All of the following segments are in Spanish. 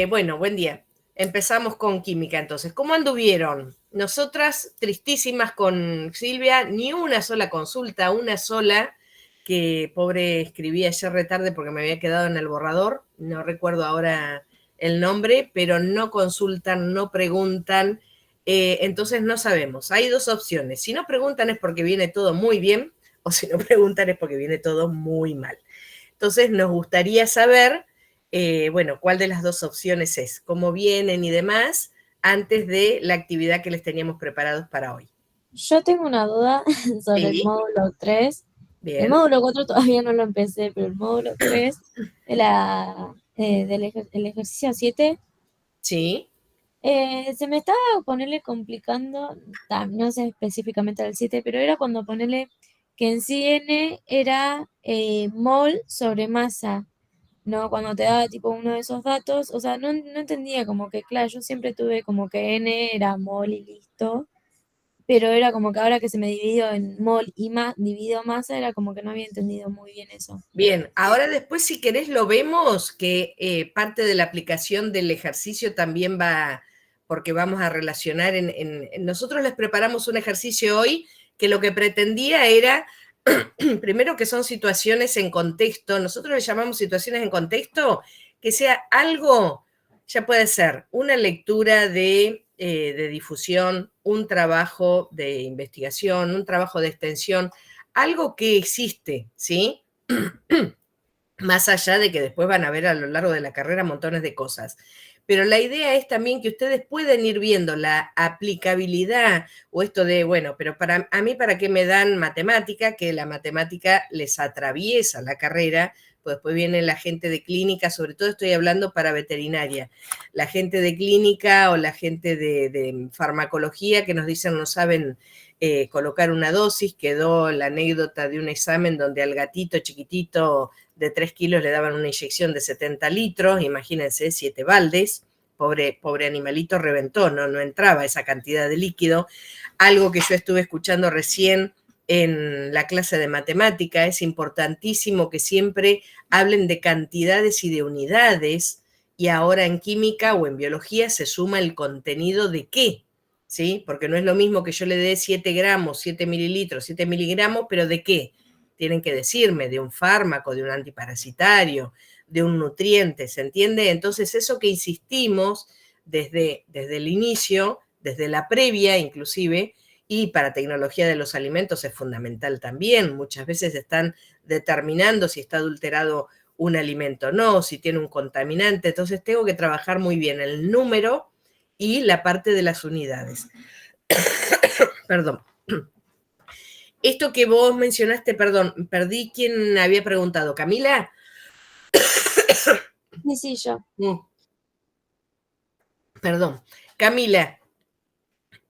Bueno, buen día. Empezamos con química entonces. ¿Cómo anduvieron? Nosotras, tristísimas con Silvia, ni una sola consulta, una sola, que pobre escribí ayer retarde porque me había quedado en el borrador, no recuerdo ahora el nombre, pero no consultan, no preguntan, entonces no sabemos. Hay dos opciones. Si no preguntan es porque viene todo muy bien, o si no preguntan es porque viene todo muy mal. Entonces nos gustaría saber, bueno, cuál de las dos opciones es, cómo vienen y demás, antes de la actividad que les teníamos preparados para hoy. Yo tengo una duda sobre el Sí, módulo 3. El bien, módulo 4 todavía no lo empecé, pero el módulo 3 del ejercicio 7 sí, se me estaba ponerle complicando, no sé específicamente al 7, pero era cuando ponerle que en sí n era mol sobre masa, ¿no? Cuando te daba tipo uno de esos datos, o sea, no entendía como que, claro, yo siempre tuve como que n era mol y listo. Pero era como que ahora que se me dividió en mol y dividido masa, era como que no había entendido muy bien eso. bien. Ahora después, si querés, lo vemos, que parte de la aplicación del ejercicio también va, porque vamos a relacionar nosotros les preparamos un ejercicio hoy que lo que pretendía era primero que son situaciones en contexto, nosotros le llamamos situaciones en contexto, que sea algo, ya puede ser una lectura de difusión, un trabajo de investigación, un trabajo de extensión, algo que existe, ¿sí? Más allá de que después van a ver a lo largo de la carrera montones de cosas. Pero la idea es también que ustedes pueden ir viendo la aplicabilidad o esto de, bueno, pero a mí, ¿para qué me dan matemática? Que la matemática les atraviesa la carrera, pues después viene la gente de clínica, sobre todo estoy hablando para veterinaria, la gente de clínica o la gente de farmacología que nos dicen no saben colocar una dosis, quedó la anécdota de un examen donde al gatito chiquitito de 3 kilos le daban una inyección de 70 litros, imagínense, 7 baldes, pobre animalito reventó, no entraba esa cantidad de líquido. Algo que yo estuve escuchando recién en la clase de matemática, es importantísimo que siempre hablen de cantidades y de unidades, y ahora en química o en biología se suma el contenido de qué, ¿sí? Porque no es lo mismo que yo le dé 7 gramos, 7 mililitros, 7 miligramos, pero ¿de qué? Tienen que decirme, de un fármaco, de un antiparasitario, de un nutriente, ¿se entiende? Entonces eso que insistimos desde el inicio, desde la previa inclusive, y para tecnología de los alimentos es fundamental también. Muchas veces están determinando si está adulterado un alimento o no, si tiene un contaminante. Entonces tengo que trabajar muy bien el número y la parte de las unidades. Perdón. Esto que vos mencionaste, perdón, perdí quién había preguntado. ¿Camila? Sí, sí, yo. Perdón. Camila,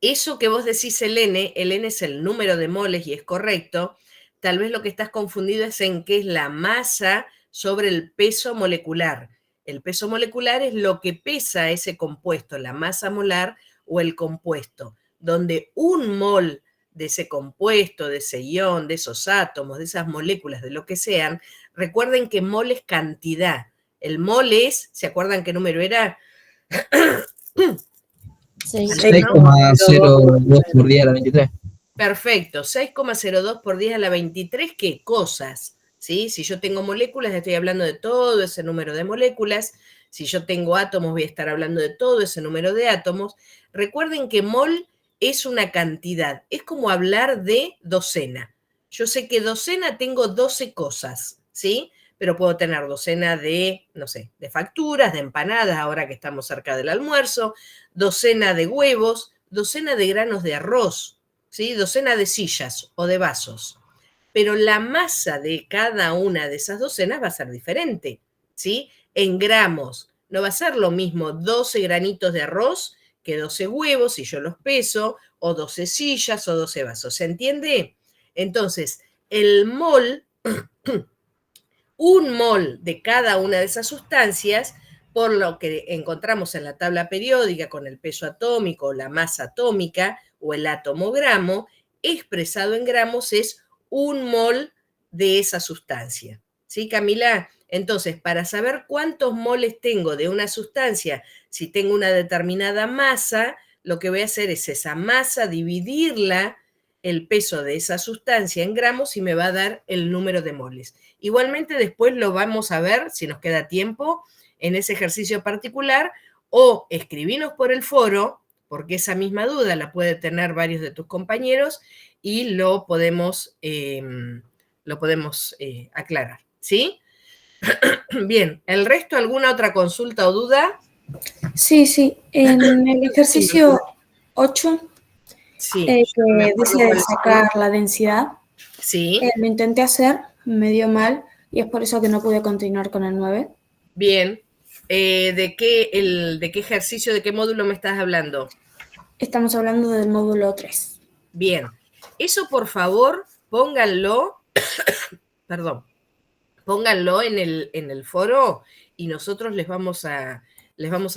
eso que vos decís el N es el número de moles y es correcto. Tal vez lo que estás confundido es en qué es la masa sobre el peso molecular. El peso molecular es lo que pesa ese compuesto, la masa molar o el compuesto, donde un mol de ese compuesto, de ese ion, de esos átomos, de esas moléculas, de lo que sean, recuerden que mol es cantidad. El mol es, ¿se acuerdan qué número era? 6. 6,02 por día a la 23. Perfecto, 6,02 por 10 a la 23, ¿qué cosas? ¿Sí? Si yo tengo moléculas, estoy hablando de todo ese número de moléculas. Si yo tengo átomos, voy a estar hablando de todo ese número de átomos. Recuerden que mol es una cantidad, es como hablar de docena. Yo sé que docena tengo 12 cosas, ¿sí? Pero puedo tener docena de, no sé, de facturas, de empanadas, ahora que estamos cerca del almuerzo, docena de huevos, docena de granos de arroz, ¿sí? Docena de sillas o de vasos. Pero la masa de cada una de esas docenas va a ser diferente, ¿sí? En gramos. No va a ser lo mismo 12 granitos de arroz que 12 huevos, si yo los peso, o 12 sillas o 12 vasos. ¿Se entiende? Entonces, el mol, un mol de cada una de esas sustancias, por lo que encontramos en la tabla periódica con el peso atómico, la masa atómica o el atomogramo, expresado en gramos es un mol de esa sustancia. ¿Sí, Camila? Entonces, para saber cuántos moles tengo de una sustancia, si tengo una determinada masa, lo que voy a hacer es esa masa dividirla, el peso de esa sustancia en gramos y me va a dar el número de moles. Igualmente después lo vamos a ver, si nos queda tiempo, en ese ejercicio particular, o escribinos por el foro, porque esa misma duda la puede tener varios de tus compañeros y lo podemos aclarar, ¿sí? Bien, ¿el resto alguna otra consulta o duda? Sí. En el ejercicio 8, Sí, que me acuerdo dice cuál es. sacar la densidad, Sí, lo intenté hacer, me dio mal, y es por eso que no pude continuar con el 9. bien. ¿De qué ejercicio, de qué módulo me estás hablando? Estamos hablando del módulo 3. Bien, eso por favor pónganlo, perdón, pónganlo en el foro y nosotros les vamos a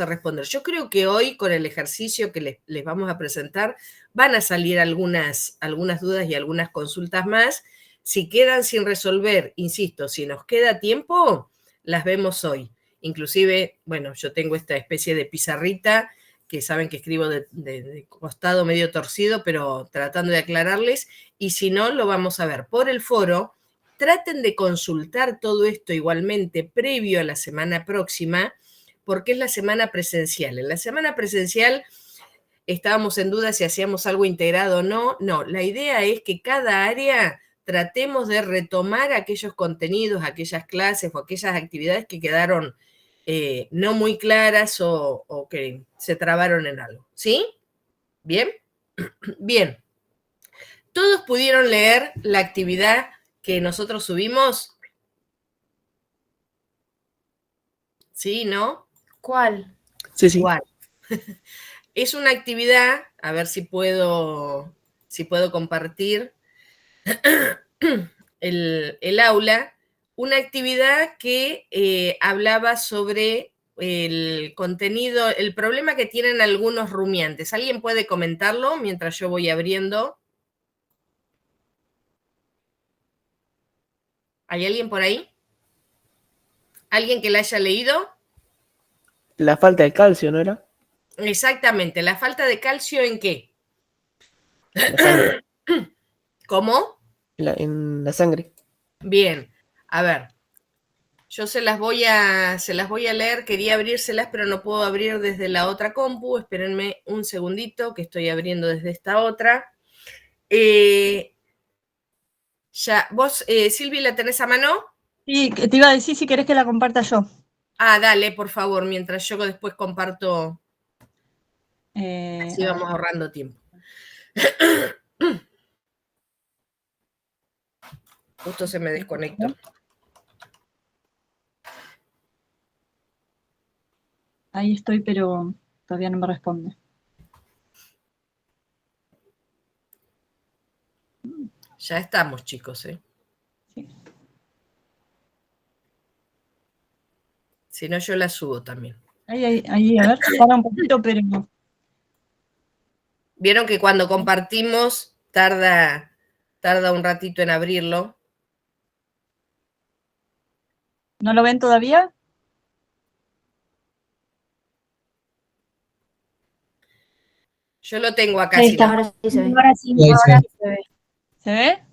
responder. Yo creo que hoy con el ejercicio que les vamos a presentar van a salir algunas dudas y algunas consultas más. Si quedan sin resolver, insisto, si nos queda tiempo, las vemos hoy. Inclusive, bueno, yo tengo esta especie de pizarrita que saben que escribo de costado medio torcido, pero tratando de aclararles, y si no, lo vamos a ver por el foro. Traten de consultar todo esto igualmente previo a la semana próxima, porque es la semana presencial. En la semana presencial estábamos en duda si hacíamos algo integrado o no. No, la idea es que cada área tratemos de retomar aquellos contenidos, aquellas clases o aquellas actividades que quedaron no muy claras o que se trabaron en algo. ¿Sí? ¿Bien? Bien. ¿Todos pudieron leer la actividad que nosotros subimos? ¿Sí? ¿No? ¿Cuál? Sí. ¿Cuál? Es una actividad, a ver si puedo compartir el aula, una actividad que hablaba sobre el contenido, el problema que tienen algunos rumiantes. ¿Alguien puede comentarlo mientras yo voy abriendo? ¿Hay alguien por ahí? ¿Alguien que la haya leído? La falta de calcio, ¿no era? Exactamente, ¿la falta de calcio en qué? La sangre. ¿Cómo? En la sangre. Bien, a ver, yo se las voy a leer, quería abrírselas, pero no puedo abrir desde la otra compu, espérenme un segundito, que estoy abriendo desde esta otra. Ya, vos, Silvi, ¿la tenés a mano? Sí, te iba a decir si querés que la comparta yo. Ah, dale, por favor, mientras yo después comparto, así A vamos ver. ahorrando tiempo. Justo se me desconectó. Ahí estoy, pero todavía no me responde. Ya estamos, chicos, ¿eh? Sí. Si no, yo la subo también. Ahí, a ver, para un poquito, pero no. Vieron que cuando compartimos tarda un ratito en abrirlo. ¿No lo ven todavía? Yo lo tengo acá. Ahí si está, no. ahora sí se ve. Ahora sí. Ahora sí se ve. ¿Se ve?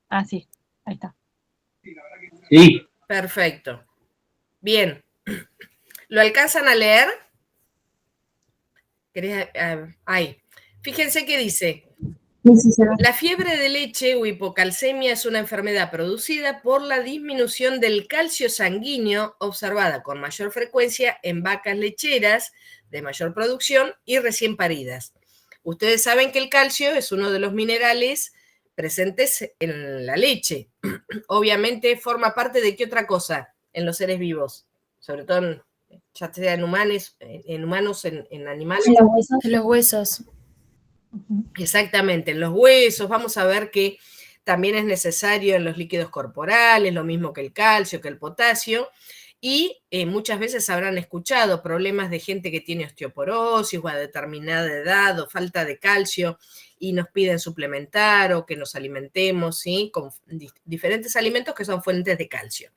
Ah, sí, ahí está. Sí. Perfecto. Bien. ¿Lo alcanzan a leer? Ahí. Fíjense que dice: la fiebre de leche o hipocalcemia es una enfermedad producida por la disminución del calcio sanguíneo observada con mayor frecuencia en vacas lecheras de mayor producción y recién paridas. Ustedes saben que el calcio es uno de los minerales presentes en la leche. Obviamente forma parte de qué otra cosa en los seres vivos, sobre todo ya sea en humanos, en animales. En los huesos. Exactamente, en los huesos. Vamos a ver que también es necesario en los líquidos corporales, lo mismo que el calcio, que el potasio. Y muchas veces habrán escuchado problemas de gente que tiene osteoporosis o a determinada edad o falta de calcio y nos piden suplementar o que nos alimentemos, ¿sí? Con diferentes alimentos que son fuentes de calcio.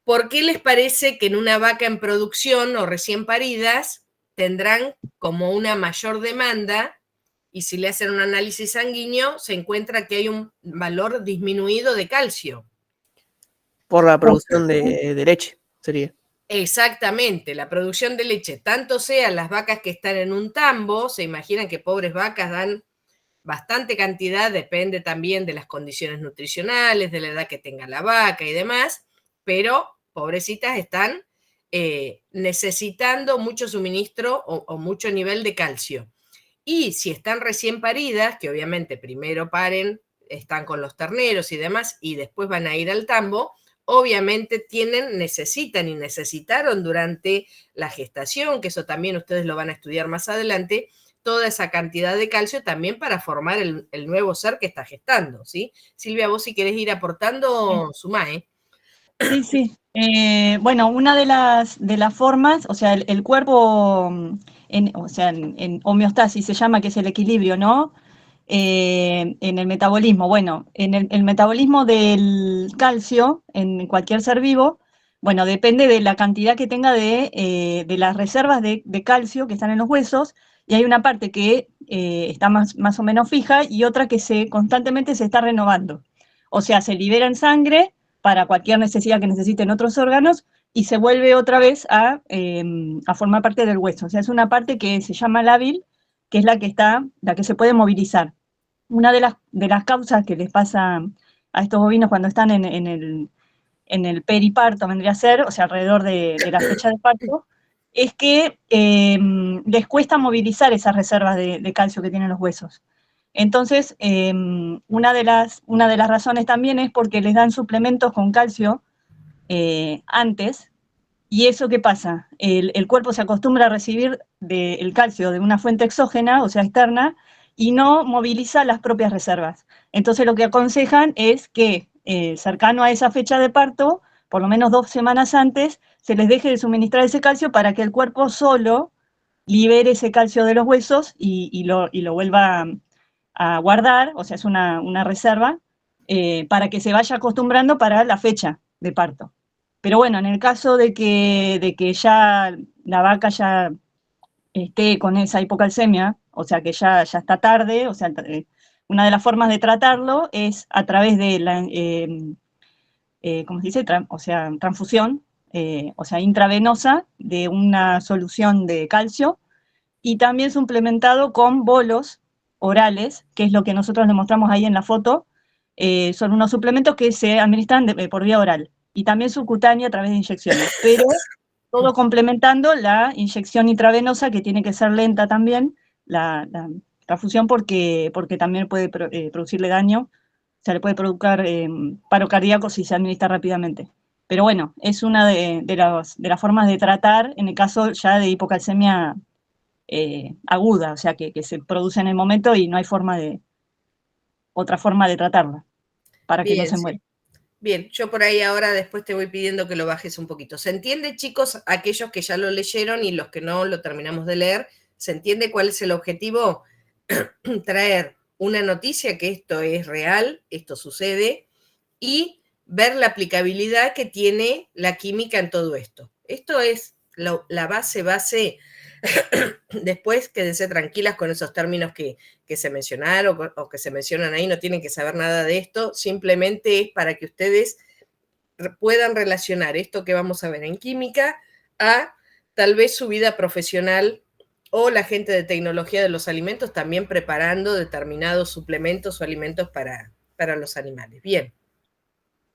¿Por qué les parece que en una vaca en producción o recién paridas tendrán como una mayor demanda y si le hacen un análisis sanguíneo se encuentra que hay un valor disminuido de calcio? Por la producción de leche, sería. Exactamente, la producción de leche, tanto sean las vacas que están en un tambo, se imaginan que pobres vacas dan bastante cantidad, depende también de las condiciones nutricionales, de la edad que tenga la vaca y demás, pero pobrecitas están necesitando mucho suministro o mucho nivel de calcio. Y si están recién paridas, que obviamente primero paren, están con los terneros y demás, y después van a ir al tambo, obviamente necesitan y necesitaron durante la gestación, que eso también ustedes lo van a estudiar más adelante, toda esa cantidad de calcio también para formar el nuevo ser que está gestando, ¿sí? Silvia, vos si querés ir aportando, sumá, ¿eh? Sí, sí. Bueno, una de las formas, o sea, el cuerpo, o sea, en homeostasis se llama, que es el equilibrio, ¿no? En el metabolismo. Bueno, en el metabolismo del calcio en cualquier ser vivo, bueno, depende de la cantidad que tenga de las reservas de calcio que están en los huesos, y hay una parte que está más o menos fija y otra que constantemente se está renovando. O sea, se libera en sangre para cualquier necesidad que necesiten otros órganos y se vuelve otra vez a formar parte del hueso. O sea, es una parte que se llama lábil, que es la que se puede movilizar. Una de las causas que les pasa a estos bovinos cuando están en el periparto, vendría a ser, o sea, alrededor de la fecha de parto, es que les cuesta movilizar esas reservas de calcio que tienen los huesos. Entonces, una de las razones también es porque les dan suplementos con calcio antes. ¿Y eso qué pasa? El cuerpo se acostumbra a recibir el calcio de una fuente exógena, o sea, externa, y no moviliza las propias reservas. Entonces lo que aconsejan es que cercano a esa fecha de parto, por lo menos 2 semanas antes, se les deje de suministrar ese calcio para que el cuerpo solo libere ese calcio de los huesos y lo vuelva a guardar, o sea, es una reserva, para que se vaya acostumbrando para la fecha de parto. Pero bueno, en el caso de que ya la vaca ya esté con esa hipocalcemia, o sea que ya está tarde, o sea, una de las formas de tratarlo es a través de la, ¿cómo se dice? O sea, transfusión, o sea, intravenosa de una solución de calcio y también suplementado con bolos orales, que es lo que nosotros le mostramos ahí en la foto. Son unos suplementos que se administran por vía oral y también subcutánea a través de inyecciones, pero todo complementando la inyección intravenosa, que tiene que ser lenta también, la transfusión, porque también puede producirle daño, o sea, le puede provocar paro cardíaco si se administra rápidamente. Pero bueno, es una de las formas de tratar en el caso ya de hipocalcemia aguda, o sea, que se produce en el momento y no hay otra forma de tratarla para que no Bien, se sí. muera. Bien, yo por ahí ahora después te voy pidiendo que lo bajes un poquito. ¿Se entiende, chicos, aquellos que ya lo leyeron y los que no lo terminamos de leer? ¿Se entiende cuál es el objetivo? Traer una noticia que esto es real, esto sucede, y ver la aplicabilidad que tiene la química en todo esto. Esto es la base. Después quédense tranquilas con esos términos que se mencionaron o que se mencionan ahí, no tienen que saber nada de esto, simplemente es para que ustedes puedan relacionar esto que vamos a ver en química a tal vez su vida profesional o la gente de tecnología de los alimentos también preparando determinados suplementos o alimentos para los animales. Bien,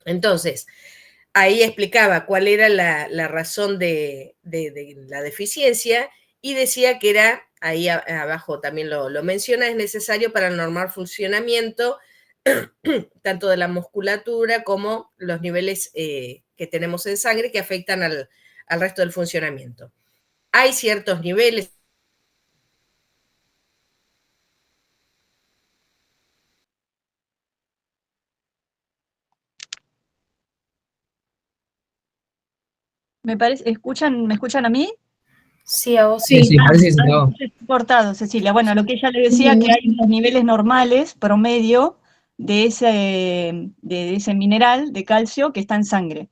entonces, ahí explicaba cuál era la razón de la deficiencia y decía que era, ahí abajo también lo menciona, es necesario para el normal funcionamiento tanto de la musculatura como los niveles que tenemos en sangre que afectan al resto del funcionamiento. Hay ciertos niveles. Me parece, ¿me escuchan a mí? Sí, a vos Sí, sí. sí, parece que se acabó. Cortado, Cecilia. Bueno, lo que ella le decía que hay unos niveles normales, promedio, de ese mineral, de calcio, que está en sangre.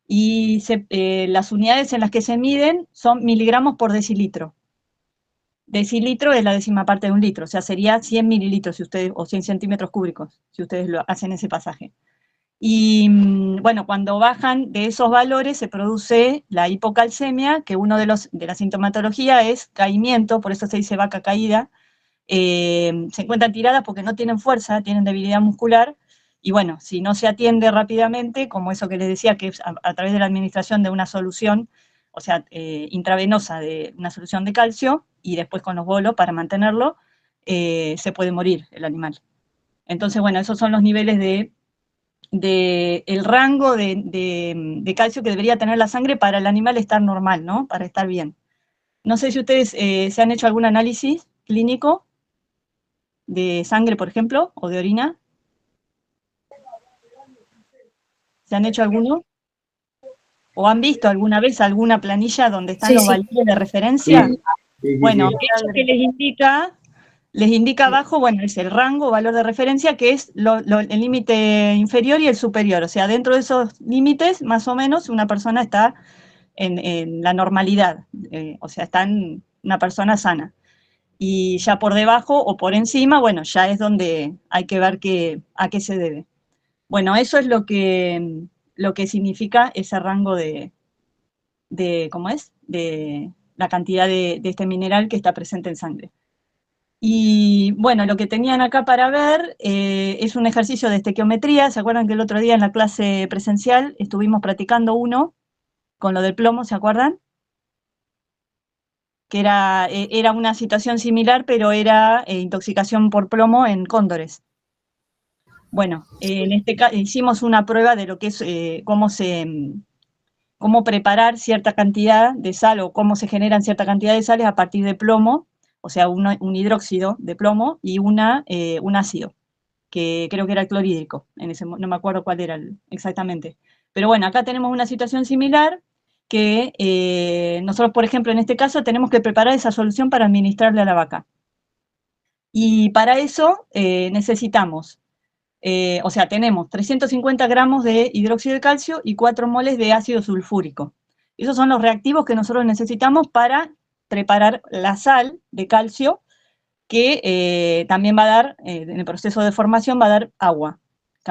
Y las unidades en las que se miden son miligramos por decilitro. Decilitro es la décima parte de un litro, o sea, sería 100 mililitros si ustedes, o 100 centímetros cúbicos, si ustedes lo hacen ese pasaje. Y bueno, cuando bajan de esos valores se produce la hipocalcemia, que uno de la sintomatología es caimiento, por eso se dice vaca caída. Se encuentran tiradas porque no tienen fuerza, tienen debilidad muscular, y bueno, si no se atiende rápidamente, como eso que les decía, que es a través de la administración de una solución, o sea, intravenosa de una solución de calcio, y después con los bolos para mantenerlo, se puede morir el animal. Entonces, bueno, esos son los niveles el rango de calcio que debería tener la sangre para el animal estar normal, ¿no? Para estar bien. No sé si ustedes se han hecho algún análisis clínico de sangre, por ejemplo, o de orina. ¿Se han hecho alguno? ¿O han visto alguna vez alguna planilla donde están Sí, los sí. valores de referencia? Sí, Bueno, sí. eso que les indica abajo, bueno, es el rango, valor de referencia, que es el límite inferior y el superior. O sea, dentro de esos límites, más o menos, una persona está en la normalidad. O sea, está en una persona sana. Y ya por debajo o por encima, bueno, ya es donde hay que ver a qué se debe. Bueno, eso es lo que significa ese rango ¿cómo es? De la cantidad de este mineral que está presente en sangre. Y bueno, lo que tenían acá para ver es un ejercicio de estequiometría. ¿Se acuerdan que el otro día en la clase presencial estuvimos practicando uno con lo del plomo? ¿Se acuerdan? Que era una situación similar, pero era intoxicación por plomo en cóndores. Bueno, en este caso hicimos una prueba de lo que es cómo preparar cierta cantidad de sal o cómo se generan cierta cantidad de sales a partir de plomo, o sea, un hidróxido de plomo y un ácido, que creo que era el clorhídrico, no me acuerdo cuál era exactamente. Pero bueno, acá tenemos una situación similar que nosotros, por ejemplo, en este caso tenemos que preparar esa solución para administrarle a la vaca. Y para eso necesitamos o sea, tenemos 350 gramos de hidróxido de calcio y 4 moles de ácido sulfúrico. Esos son los reactivos que nosotros necesitamos para preparar la sal de calcio, que también va a dar, en el proceso de formación, va a dar agua,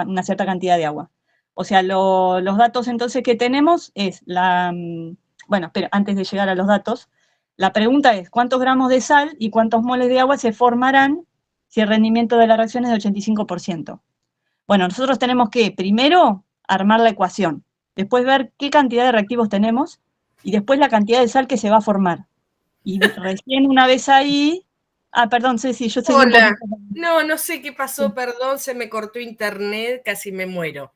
una cierta cantidad de agua. O sea, los datos entonces que tenemos es bueno, pero antes de llegar a los datos, la pregunta es, ¿cuántos gramos de sal y cuántos moles de agua se formarán si el rendimiento de la reacción es de 85%? Bueno, nosotros tenemos que primero armar la ecuación, después ver qué cantidad de reactivos tenemos y después la cantidad de sal que se va a formar. Y recién una vez ahí... Ah, perdón, Ceci, yo seguí un Hola. poquito. No sé qué pasó, perdón, se me cortó internet, casi me muero.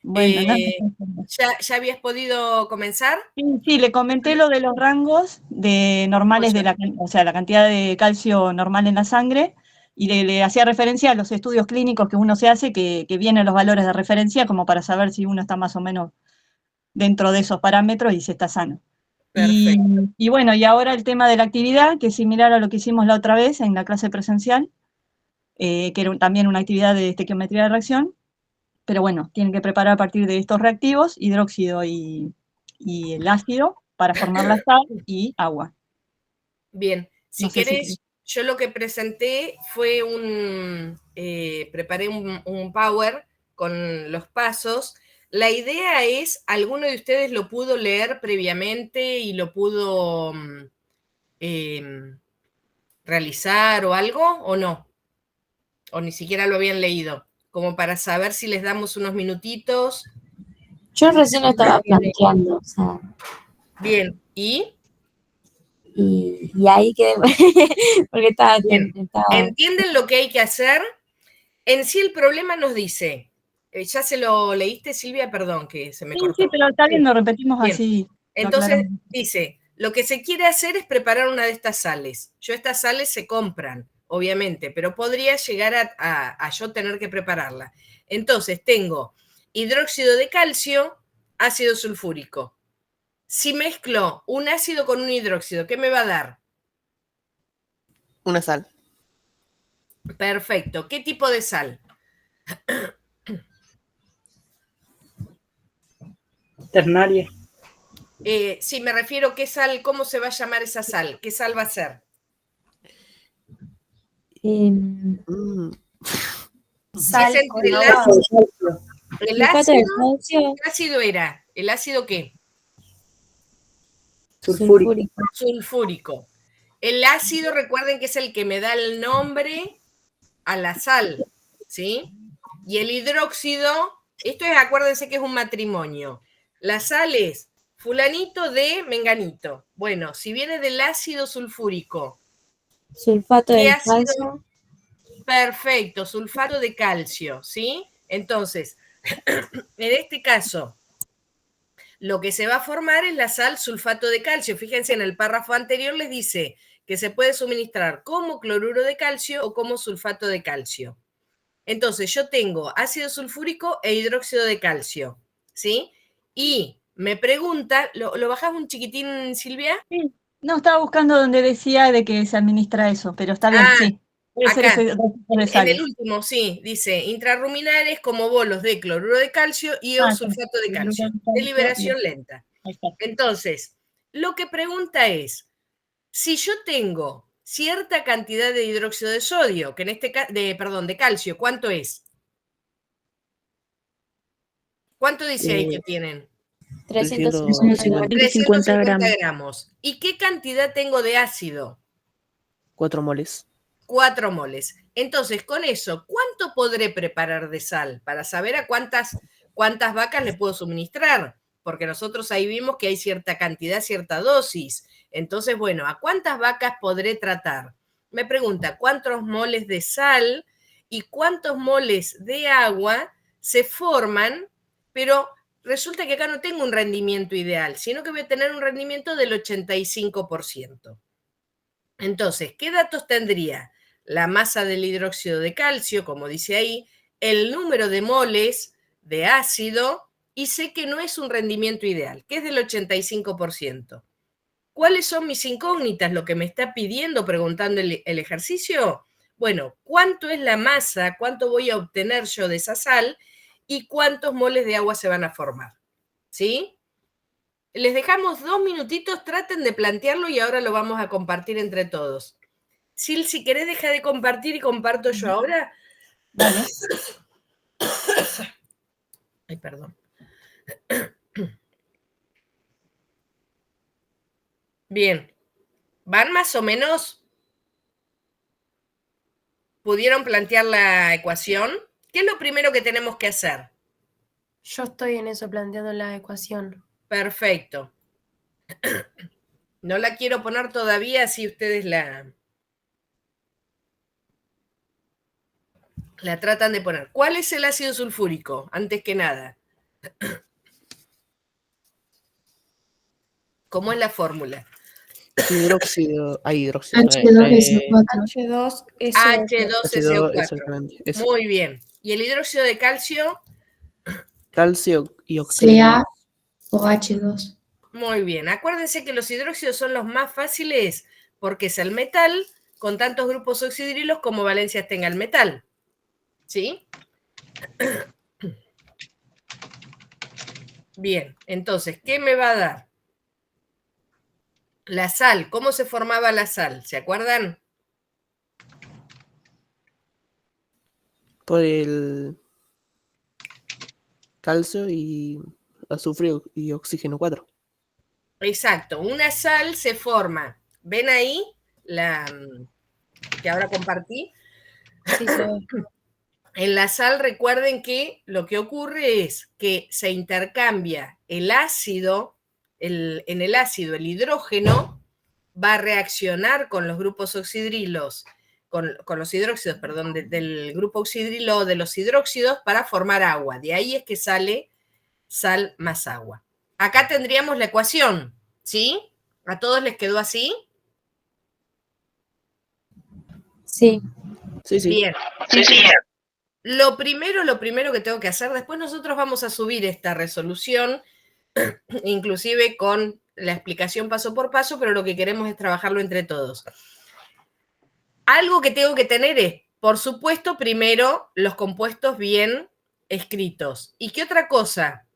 Bueno, no, ¿Ya habías podido comenzar? sí, le comenté lo de los rangos normales o sea, la cantidad de calcio normal en la sangre, y le hacía referencia a los estudios clínicos que uno se hace, que vienen los valores de referencia como para saber si uno está más o menos dentro de esos parámetros y si está sano. Y bueno, y ahora el tema de la actividad, que es similar a lo que hicimos la otra vez en la clase presencial, que era también una actividad de estequiometría de reacción, pero bueno, tienen que preparar a partir de estos reactivos, hidróxido y el ácido, para formar la sal y agua. Bien, si No sé si... querés, yo lo que presenté fue preparé un Power con los pasos. La idea es, ¿alguno de ustedes lo pudo leer previamente y lo pudo realizar o algo, o no? O ni siquiera lo habían leído, como para saber si les damos unos minutitos. Yo recién lo estaba planteando, o sea, Bien, ¿y? y ahí quedé, porque Bien. ¿Entienden lo que hay que hacer? En sí el problema nos dice, ¿ya se lo leíste, Silvia? Perdón, que se me cortó. Sí, pero está bien, lo repetimos Bien. así. Entonces dice, lo que se quiere hacer es preparar una de estas sales. Estas sales se compran, obviamente, pero podría llegar a yo tener que prepararla. Entonces tengo hidróxido de calcio, ácido sulfúrico. Si mezclo un ácido con un hidróxido, ¿qué me va a dar? Una sal. Perfecto. ¿Qué tipo de sal? Ternaria. Sí, me refiero qué sal, ¿cómo se va a llamar esa sal? ¿Qué sal va a ser? Em, Mm, Sal Es entre con el agua. el sulfato de ácido, calcio, ¿qué ácido era? ¿El ácido qué? Sulfúrico. Sulfúrico. El ácido, recuerden que es el que me da el nombre a la sal, ¿sí? Y el hidróxido, esto es, acuérdense que es un matrimonio. La sal es fulanito de menganito. Bueno, si viene del ácido sulfúrico, sulfato ¿qué de ácido? calcio, Perfecto, sulfato de calcio, ¿sí? Entonces, en este caso, lo que se va a formar es la sal sulfato de calcio. Fíjense, en el párrafo anterior les dice que se puede suministrar como cloruro de calcio o como sulfato de calcio. Entonces, yo tengo ácido sulfúrico e hidróxido de calcio, ¿sí? Y me pregunta, ¿lo bajás un chiquitín, Silvia? Sí. No, estaba buscando donde decía de que se administra eso, pero está bien, Ah, sí. Puede ser acá. ese dos tipos de En el sales. último, sí, dice intrarruminales como bolos de cloruro de calcio y o Ah, sí. sulfato de calcio, de liberación lenta. Ahí está. Entonces, lo que pregunta es, si yo tengo cierta cantidad de hidróxido de sodio, que en este caso, perdón, de calcio, ¿cuánto es? ¿Cuánto dice ahí que tienen? 350 350 gramos. gramos. ¿Y qué cantidad tengo de ácido? 4 moles. 4 moles. Entonces, con eso, ¿cuánto podré preparar de sal? Para saber a cuántas vacas le puedo suministrar. Porque nosotros ahí vimos que hay cierta cantidad, cierta dosis. Entonces, bueno, ¿a cuántas vacas podré tratar? Me pregunta, ¿cuántos moles de sal y cuántos moles de agua se forman? Pero resulta que acá no tengo un rendimiento ideal, sino que voy a tener un rendimiento del 85%. Entonces, ¿qué datos tendría? La masa del hidróxido de calcio, como dice ahí, el número de moles de ácido, y sé que no es un rendimiento ideal, que es del 85%. ¿Cuáles son mis incógnitas? Lo que me está pidiendo, preguntando el ejercicio. Bueno, ¿cuánto es la masa? ¿Cuánto voy a obtener yo de esa sal? ¿Y cuántos moles de agua se van a formar? ¿Sí? Les dejamos 2 minutitos, traten de plantearlo y ahora lo vamos a compartir entre todos. Sil, si querés, deja de compartir y comparto yo ahora. Dale. Ay, perdón. Bien. ¿Van más o menos? ¿Pudieron plantear la ecuación? ¿Qué es lo primero que tenemos que hacer? Yo estoy en eso planteando la ecuación. Perfecto. No la quiero poner todavía, así ustedes la tratan de poner. ¿Cuál es el ácido sulfúrico? Antes que nada. ¿Cómo es la fórmula? Hidróxido. Hay hidróxido. H2SO4. H2SO4. Exactamente. Eso. Muy bien. ¿Y el hidróxido de calcio? Calcio y oxígeno. CaOH2. Muy bien. Acuérdense que los hidróxidos son los más fáciles porque es el metal con tantos grupos oxidrilos como valencias tenga el metal. ¿Sí? Bien. Entonces, ¿qué me va a dar? La sal. ¿Cómo se formaba la sal? ¿Se acuerdan? Por el calcio y azufre y oxígeno 4. Exacto. Una sal se forma. ¿Ven ahí? La que ahora compartí. Sí, se ve. En la sal, recuerden que lo que ocurre es que se intercambia el ácido, en el ácido el hidrógeno va a reaccionar con los grupos oxidrilos, con los hidróxidos, perdón, del grupo oxidrilo de los hidróxidos para formar agua. De ahí es que sale sal más agua. Acá tendríamos la ecuación, ¿sí? ¿A todos les quedó así? sí. Sí, sí. Bien. Lo primero que tengo que hacer, después nosotros vamos a subir esta resolución, inclusive con la explicación paso por paso, pero lo que queremos es trabajarlo entre todos. Algo que tengo que tener es, por supuesto, primero, los compuestos bien escritos. ¿Y qué otra cosa?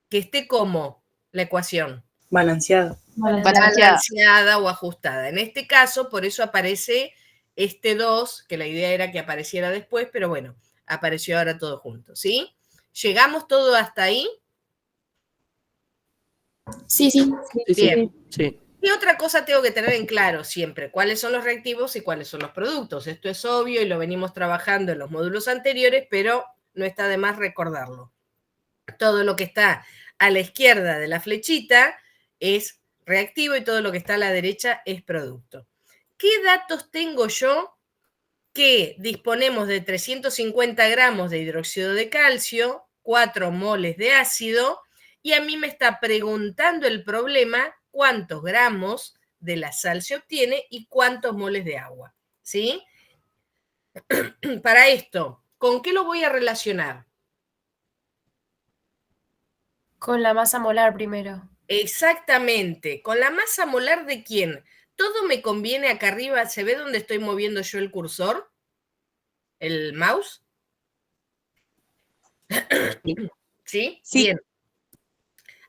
Que esté como la ecuación. Balanceado. Balanceada o ajustada. En este caso, por eso aparece este 2, que la idea era que apareciera después, pero bueno, apareció ahora todo junto, ¿sí? ¿Llegamos todo hasta ahí? Sí, sí. Sí, sí, Bien. sí. Y otra cosa tengo que tener en claro siempre, cuáles son los reactivos y cuáles son los productos. Esto es obvio y lo venimos trabajando en los módulos anteriores, pero no está de más recordarlo. Todo lo que está a la izquierda de la flechita es reactivo y todo lo que está a la derecha es producto. ¿Qué datos tengo yo? Que disponemos de 350 gramos de hidróxido de calcio, 4 moles de ácido, y a mí me está preguntando el problema cuántos gramos de la sal se obtiene y cuántos moles de agua, ¿sí? Para esto, ¿con qué lo voy a relacionar? Con la masa molar primero. Exactamente, ¿con la masa molar de quién? Todo me conviene acá arriba, ¿se ve dónde estoy moviendo yo el cursor? ¿El mouse? ¿Sí? Sí. Bien.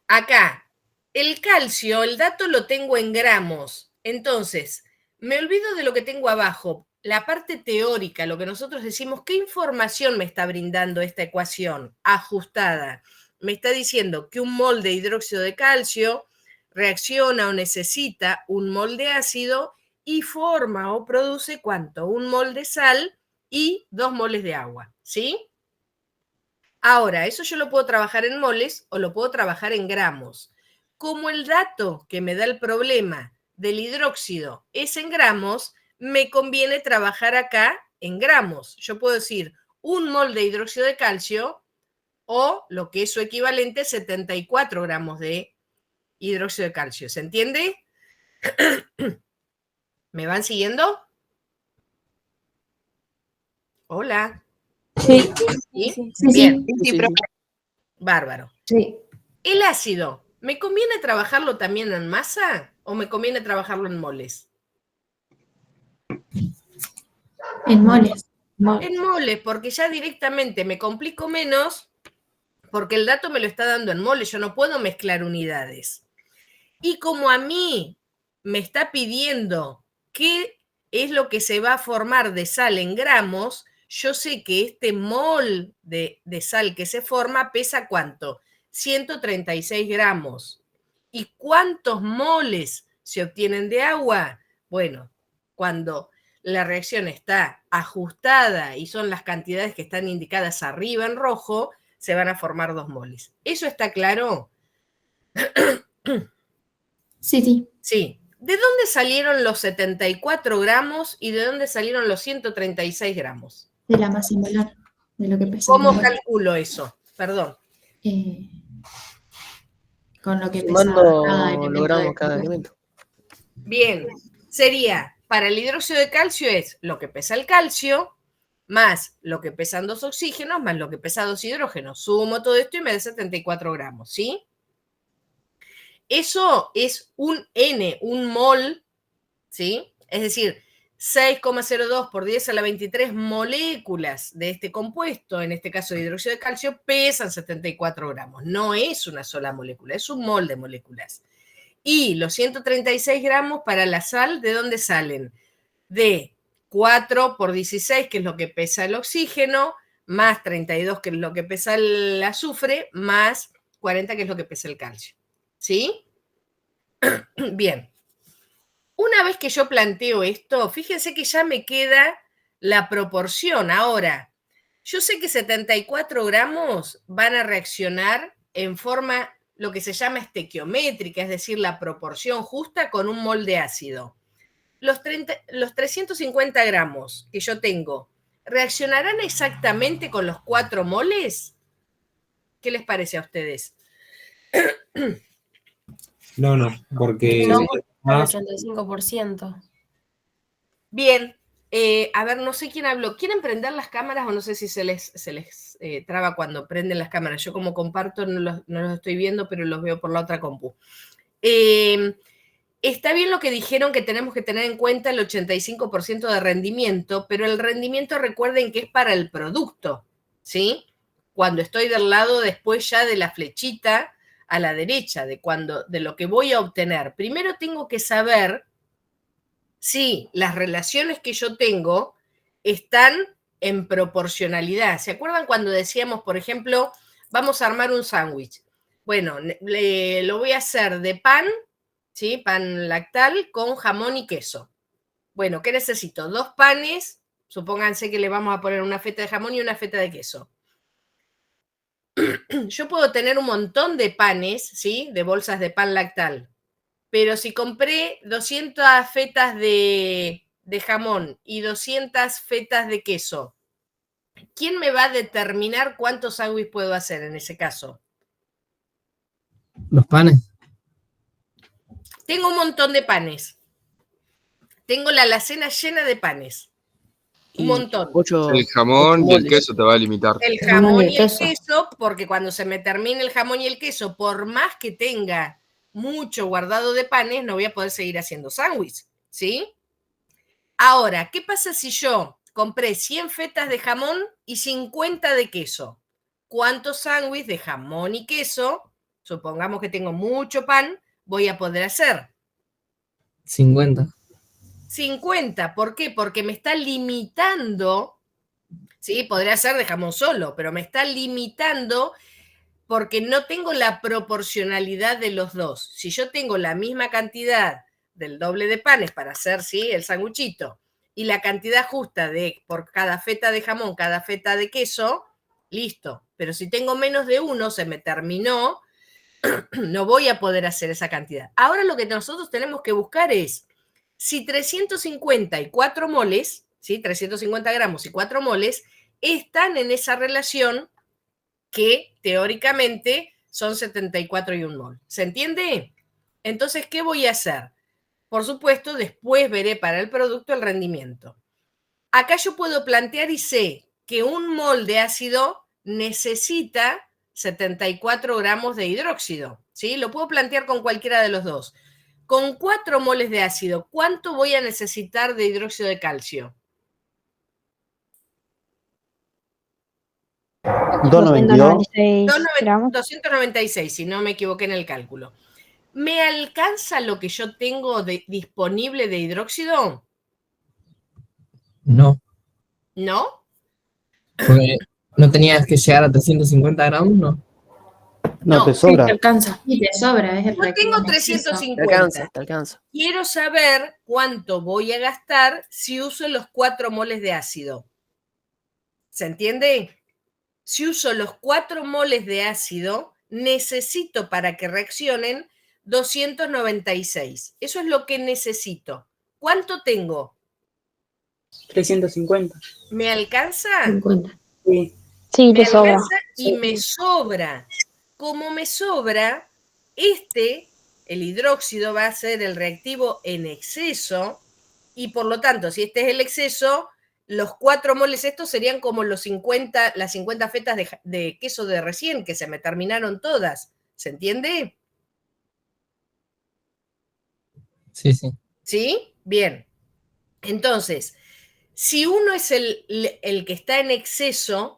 Acá, el calcio, el dato lo tengo en gramos. Entonces, me olvido de lo que tengo abajo, la parte teórica, lo que nosotros decimos, ¿qué información me está brindando esta ecuación ajustada? Me está diciendo que un mol de hidróxido de calcio reacciona o necesita un mol de ácido y forma o produce ¿cuánto? Un mol de sal y 2 moles de agua, ¿sí? Ahora, eso yo lo puedo trabajar en moles o lo puedo trabajar en gramos. Como el dato que me da el problema del hidróxido es en gramos, me conviene trabajar acá en gramos. Yo puedo decir 1 mol de hidróxido de calcio o lo que es su equivalente, 74 gramos de hidróxido de calcio. ¿Se entiende? ¿Me van siguiendo? Hola. Sí. ¿Sí? Sí. Bien, Sí, sí. bárbaro. Sí. El ácido, ¿me conviene trabajarlo también en masa o me conviene trabajarlo en moles? En moles. En moles, porque ya directamente me complico menos porque el dato me lo está dando en moles, yo no puedo mezclar unidades. Y como a mí me está pidiendo qué es lo que se va a formar de sal en gramos, yo sé que este mol de sal que se forma pesa ¿cuánto? 136 gramos. ¿Y cuántos moles se obtienen de agua? Bueno, cuando la reacción está ajustada y son las cantidades que están indicadas arriba en rojo, se van a formar 2 moles. ¿Eso está claro? Sí, sí. Sí. ¿De dónde salieron los 74 gramos y de dónde salieron los 136 gramos? De la masa molar. De lo que pesa. ¿Cómo calculo eso? Perdón. Con lo que pesa Sumando cada elemento. logramos cada elemento. Bien, sería, para el hidróxido de calcio es lo que pesa el calcio, más lo que pesan 2 oxígenos, más lo que pesa 2 hidrógenos. Sumo todo esto y me da 74 gramos, ¿sí? Eso es un N, un mol, ¿sí? Es decir, 6,02 por 10 a la 23 moléculas de este compuesto, en este caso de hidróxido de calcio, pesan 74 gramos. No es una sola molécula, es un mol de moléculas. Y los 136 gramos para la sal, ¿de dónde salen? De 4 por 16, que es lo que pesa el oxígeno, más 32, que es lo que pesa el azufre, más 40, que es lo que pesa el calcio. ¿Sí? Bien. Una vez que yo planteo esto, fíjense que ya me queda la proporción. Ahora, yo sé que 74 gramos van a reaccionar en forma, lo que se llama estequiométrica, es decir, la proporción justa con un mol de ácido. Los 350 gramos que yo tengo, ¿reaccionarán exactamente con los 4 moles? ¿Qué les parece a ustedes? No, porque No, más, el 85%. Bien, a ver, no sé quién habló. ¿Quieren prender las cámaras o no sé si se les traba cuando prenden las cámaras? Yo como comparto no los estoy viendo, pero los veo por la otra compu. Está bien lo que dijeron, que tenemos que tener en cuenta el 85% de rendimiento, pero el rendimiento recuerden que es para el producto, ¿sí? Cuando estoy del lado después ya de la flechita a la derecha, de lo que voy a obtener. Primero tengo que saber si las relaciones que yo tengo están en proporcionalidad. ¿Se acuerdan cuando decíamos, por ejemplo, vamos a armar un sándwich? Bueno, lo voy a hacer de pan, ¿sí? Pan lactal con jamón y queso. Bueno, ¿qué necesito? 2 panes, supónganse que le vamos a poner una feta de jamón y una feta de queso. Yo puedo tener un montón de panes, ¿sí? De bolsas de pan lactal, pero si compré 200 fetas de jamón y 200 fetas de queso, ¿quién me va a determinar cuántos sándwiches puedo hacer en ese caso? Los panes. Tengo un montón de panes. Tengo la alacena llena de panes. Un montón. El jamón y el queso te va a limitar. El jamón y el queso, porque cuando se me termine el jamón y el queso, por más que tenga mucho guardado de panes, no voy a poder seguir haciendo sándwich, ¿sí? Ahora, ¿qué pasa si yo compré 100 fetas de jamón y 50 de queso? ¿Cuántos sándwiches de jamón y queso, supongamos que tengo mucho pan, voy a poder hacer? 50. 50, ¿por qué? Porque me está limitando, ¿sí? Podría ser de jamón solo, pero me está limitando porque no tengo la proporcionalidad de los dos. Si yo tengo la misma cantidad del doble de panes para hacer, ¿sí? El sanguchito, y la cantidad justa por cada feta de jamón, cada feta de queso, listo. Pero si tengo menos de uno, se me terminó, no voy a poder hacer esa cantidad. Ahora lo que nosotros tenemos que buscar es si 350 y 4 moles, ¿sí? 350 gramos y 4 moles, están en esa relación que teóricamente son 74 y 1 mol. ¿Se entiende? Entonces, ¿qué voy a hacer? Por supuesto, después veré para el producto el rendimiento. Acá yo puedo plantear y sé que 1 mol de ácido necesita 74 gramos de hidróxido, ¿sí? Lo puedo plantear con cualquiera de los dos. Con 4 moles de ácido, ¿cuánto voy a necesitar de hidróxido de calcio? 296, si no me equivoqué en el cálculo. ¿Me alcanza lo que yo tengo disponible de hidróxido? No. ¿No? Porque no tenías que llegar a 350 gramos, ¿no? No, te sobra. Sí, te alcanza. Sí, te sobra. Es el Yo tengo 350. Te alcanza. Quiero saber cuánto voy a gastar si uso los 4 moles de ácido. ¿Se entiende? Si uso los 4 moles de ácido, necesito para que reaccionen 296. Eso es lo que necesito. ¿Cuánto tengo? 350. ¿Me alcanza? 50. Sí. Sí, Me te sobra. alcanza y me sobra. Como me sobra, el hidróxido va a ser el reactivo en exceso y por lo tanto, si este es el exceso, los 4 moles estos serían como las 50 fetas de queso de recién, que se me terminaron todas. ¿Se entiende? Sí, sí. ¿Sí? Bien. Entonces, si uno es el que está en exceso,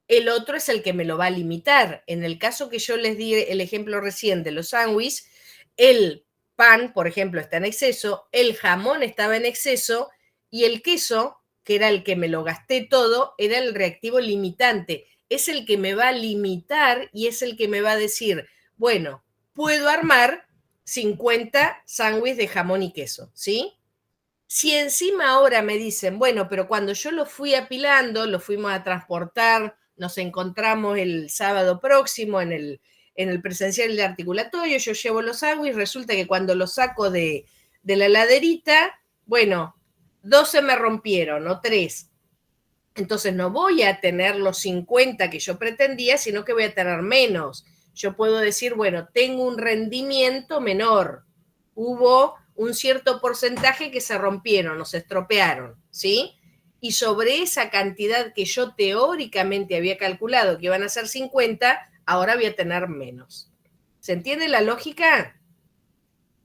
el otro es el que me lo va a limitar. En el caso que yo les di el ejemplo recién de los sándwiches, el pan, por ejemplo, está en exceso, el jamón estaba en exceso y el queso, que era el que me lo gasté todo, era el reactivo limitante. Es el que me va a limitar y es el que me va a decir, bueno, puedo armar 50 sándwiches de jamón y queso, ¿sí? Si encima ahora me dicen, bueno, pero cuando yo lo fui apilando, lo fuimos a transportar, nos encontramos el sábado próximo en el presencial de articulatorio, yo llevo los sándwiches, resulta que cuando los saco de la heladerita, bueno, 2 se me rompieron o 3. Entonces no voy a tener los 50 que yo pretendía, sino que voy a tener menos. Yo puedo decir, bueno, tengo un rendimiento menor. Hubo un cierto porcentaje que se rompieron o se estropearon, ¿sí? Y sobre esa cantidad que yo teóricamente había calculado que iban a ser 50, ahora voy a tener menos. ¿Se entiende la lógica?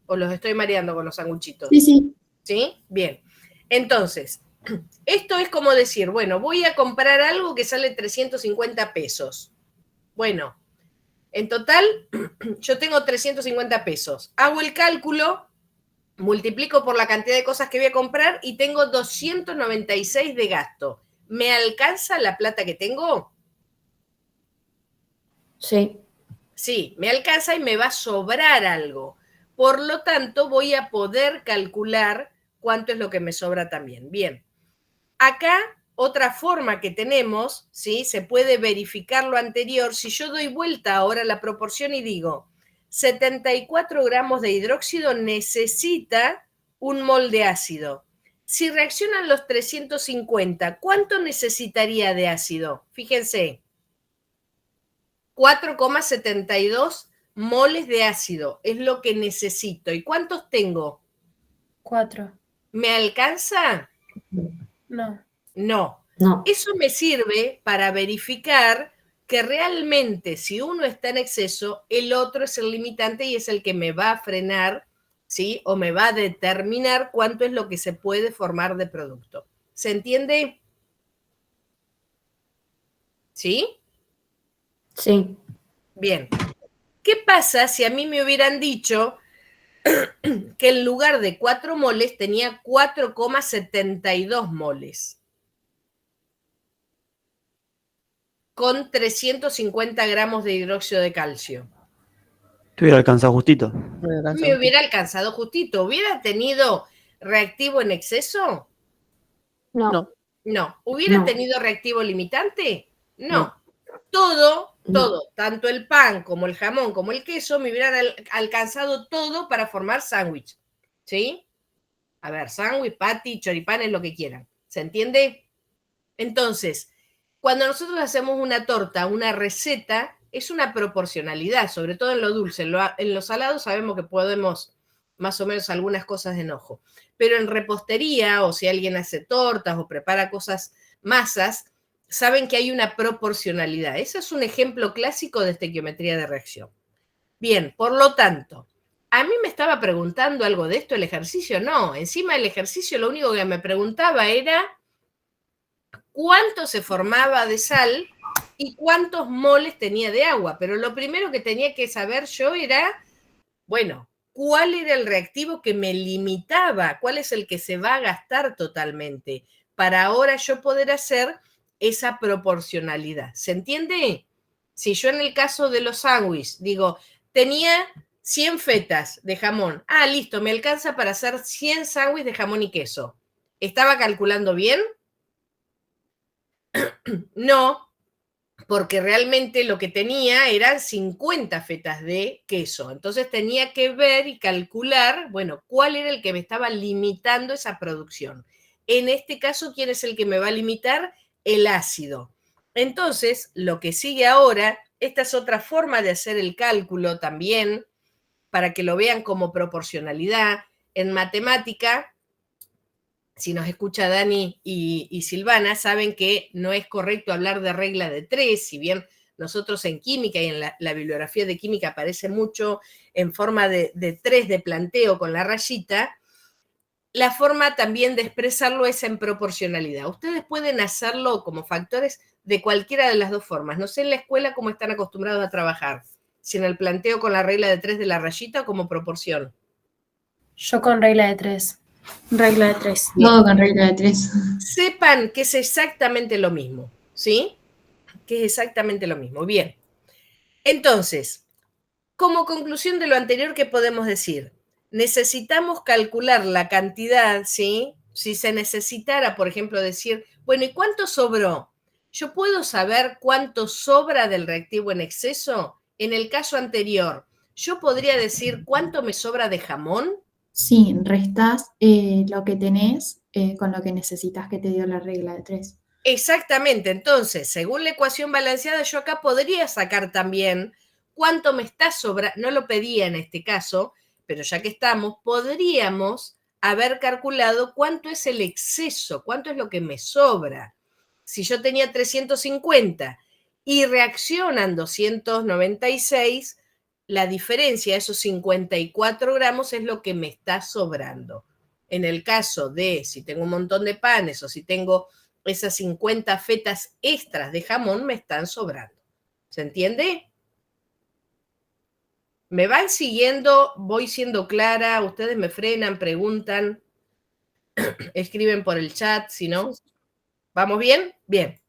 ¿O los estoy mareando con los sanguchitos? Sí, sí. ¿Sí? Bien. Entonces, esto es como decir, bueno, voy a comprar algo que sale 350 pesos. Bueno, en total yo tengo 350 pesos. Hago el cálculo, multiplico por la cantidad de cosas que voy a comprar y tengo 296 de gasto. ¿Me alcanza la plata que tengo? Sí. Sí, me alcanza y me va a sobrar algo. Por lo tanto, voy a poder calcular cuánto es lo que me sobra también. Bien, acá otra forma que tenemos, ¿sí? Se puede verificar lo anterior. Si yo doy vuelta ahora la proporción y digo 74 gramos de hidróxido necesita 1 mol de ácido. Si reaccionan los 350, ¿cuánto necesitaría de ácido? Fíjense, 4,72 moles de ácido es lo que necesito. ¿Y cuántos tengo? 4. ¿Me alcanza? No. No. No. Eso me sirve para verificar que realmente si uno está en exceso, el otro es el limitante y es el que me va a frenar, ¿sí? O me va a determinar cuánto es lo que se puede formar de producto. ¿Se entiende? ¿Sí? Sí. Bien. ¿Qué pasa si a mí me hubieran dicho que en lugar de 4 moles tenía 4,72 moles? Con 350 gramos de hidróxido de calcio. Te hubiera alcanzado justito. Me hubiera alcanzado justito. ¿Hubiera tenido reactivo en exceso? No. No. No. ¿Hubiera No. tenido reactivo limitante? No. No. Todo, No. tanto el pan como el jamón como el queso, me hubieran alcanzado todo para formar sándwich. ¿Sí? A ver, sándwich, patty, choripán, es lo que quieran. ¿Se entiende? Entonces, cuando nosotros hacemos una torta, una receta, es una proporcionalidad, sobre todo en lo dulce. En lo salado sabemos que podemos más o menos algunas cosas de enojo. Pero en repostería, o si alguien hace tortas o prepara cosas, masas, saben que hay una proporcionalidad. Ese es un ejemplo clásico de estequiometría de reacción. Bien, por lo tanto, ¿a mí me estaba preguntando algo de esto el ejercicio? No, encima del ejercicio lo único que me preguntaba era cuánto se formaba de sal y cuántos moles tenía de agua. Pero lo primero que tenía que saber yo era, bueno, ¿cuál era el reactivo que me limitaba? ¿Cuál es el que se va a gastar totalmente? Para ahora yo poder hacer esa proporcionalidad. ¿Se entiende? Si yo en el caso de los sándwiches digo, tenía 100 fetas de jamón. Ah, listo, me alcanza para hacer 100 sándwiches de jamón y queso. ¿Estaba calculando bien? No, porque realmente lo que tenía eran 50 fetas de queso. Entonces tenía que ver y calcular, bueno, cuál era el que me estaba limitando esa producción. En este caso, ¿quién es el que me va a limitar? El ácido. Entonces, lo que sigue ahora, esta es otra forma de hacer el cálculo también, para que lo vean como proporcionalidad. En matemática, si nos escucha Dani y Silvana, saben que no es correcto hablar de regla de 3, si bien nosotros en química y en la bibliografía de química aparece mucho en forma de 3 de planteo con la rayita, la forma también de expresarlo es en proporcionalidad. Ustedes pueden hacerlo como factores de cualquiera de las dos formas. No sé en la escuela cómo están acostumbrados a trabajar, si en el planteo con la regla de 3 de la rayita o como proporción. Yo con regla de 3. Regla de 3. Todo con regla de 3. Sepan que es exactamente lo mismo, ¿sí? Que es exactamente lo mismo. Bien. Entonces, como conclusión de lo anterior, ¿qué podemos decir? Necesitamos calcular la cantidad, ¿sí? Si se necesitara, por ejemplo, decir, bueno, ¿y cuánto sobró? ¿Yo puedo saber cuánto sobra del reactivo en exceso? En el caso anterior, ¿yo podría decir cuánto me sobra de jamón? Sí, restás lo que tenés con lo que necesitas que te dio la regla de 3. Exactamente, entonces, según la ecuación balanceada, yo acá podría sacar también cuánto me está sobrando, no lo pedía en este caso, pero ya que estamos, podríamos haber calculado cuánto es el exceso, cuánto es lo que me sobra. Si yo tenía 350 y reaccionan 296, la diferencia, esos 54 gramos, es lo que me está sobrando. En el caso de si tengo un montón de panes o si tengo esas 50 fetas extras de jamón, me están sobrando. ¿Se entiende? ¿Me van siguiendo? ¿Voy siendo clara? ¿Ustedes me frenan, preguntan, escriben por el chat, si no? ¿Vamos bien? Bien.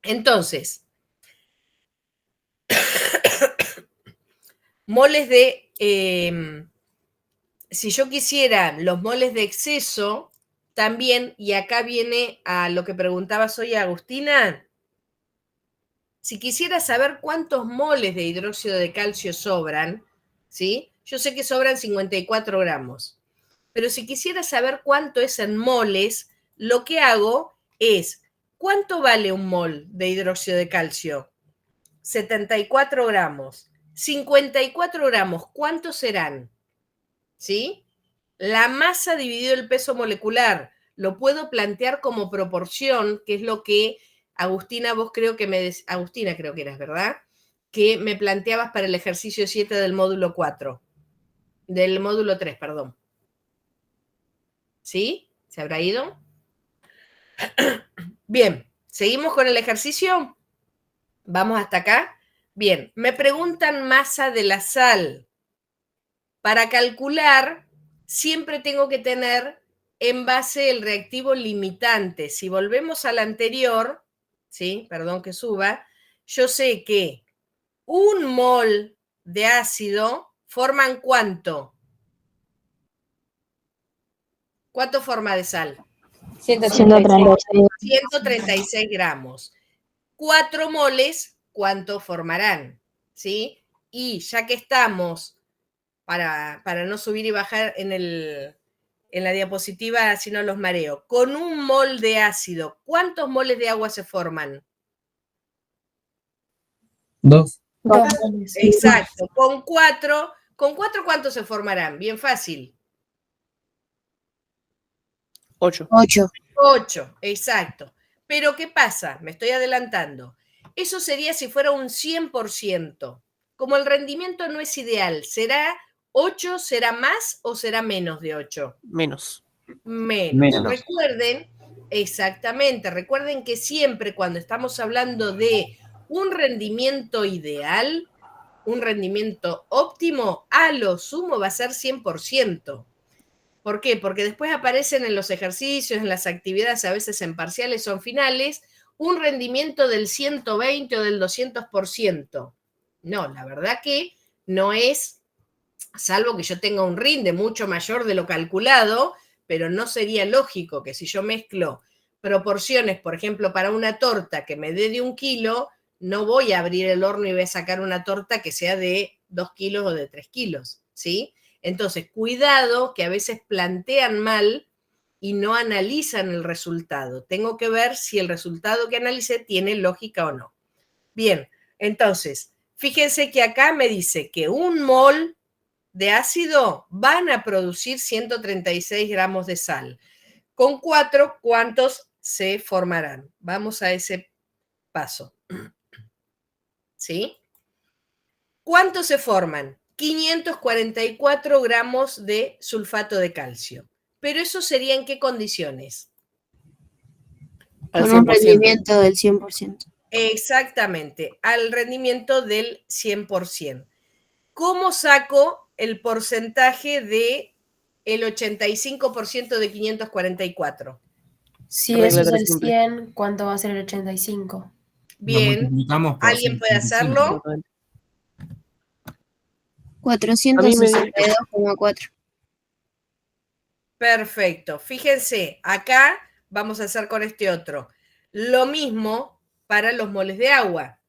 Entonces, moles de, si yo quisiera los moles de exceso, también, y acá viene a lo que preguntabas hoy, Agustina, si quisiera saber cuántos moles de hidróxido de calcio sobran, ¿sí? Yo sé que sobran 54 gramos, pero si quisiera saber cuánto es en moles, lo que hago es, ¿cuánto vale un mol de hidróxido de calcio? 74 gramos. 54 gramos, ¿cuántos serán? ¿Sí? La masa dividido el peso molecular. Lo puedo plantear como proporción, que es lo que Agustina, vos creo que Agustina creo que eras, ¿verdad? Que me planteabas para el ejercicio 7 del módulo 4. Del módulo 3, perdón. ¿Sí? ¿Se habrá ido? Bien, ¿seguimos con el ejercicio? ¿Vamos hasta acá? Bien, me preguntan masa de la sal. Para calcular, siempre tengo que tener en base el reactivo limitante. Si volvemos al anterior, ¿sí? Perdón que suba, yo sé que un mol de ácido forman ¿cuánto? ¿Cuánto forma de sal? 136 gramos. 4 moles, ¿cuánto formarán? ¿Sí? Y ya que estamos, para no subir y bajar en la diapositiva, si no los mareo, con un mol de ácido, ¿cuántos moles de agua se forman? 2. Exacto. Con 4, ¿cuántos se formarán? Bien fácil. 8. 8, exacto. Pero ¿qué pasa? Me estoy adelantando. Eso sería si fuera un 100%. Como el rendimiento no es ideal, ¿será 8, será más o será menos de 8? Menos. Menos. Recuerden, exactamente, recuerden que siempre cuando estamos hablando de un rendimiento ideal, un rendimiento óptimo, a lo sumo va a ser 100%. ¿Por qué? Porque después aparecen en los ejercicios, en las actividades, a veces en parciales o en finales, un rendimiento del 120 o del 200%. No, la verdad que no es, salvo que yo tenga un rinde mucho mayor de lo calculado, pero no sería lógico que si yo mezclo proporciones, por ejemplo, para una torta que me dé de 1 kilo, no voy a abrir el horno y voy a sacar una torta que sea de 2 kilos o de 3 kilos, ¿sí? Entonces, cuidado que a veces plantean mal y no analizan el resultado. Tengo que ver si el resultado que analicé tiene lógica o no. Bien, entonces, fíjense que acá me dice que un mol de ácido van a producir 136 gramos de sal. Con 4, ¿cuántos se formarán? Vamos a ese paso. ¿Sí? ¿Cuántos se forman? 544 gramos de sulfato de calcio. Pero eso sería ¿en qué condiciones? Al Con un 100%. rendimiento del 100%. Exactamente, al rendimiento del 100%. ¿Cómo saco el porcentaje de el 85% de 544? Si Regla eso es tres el simple. 100, ¿cuánto va a ser el 85? Bien, multiplicamos por ¿alguien puede 185. hacerlo? A mí me 462,4. Perfecto. Fíjense, acá vamos a hacer con este otro. Lo mismo para los moles de agua.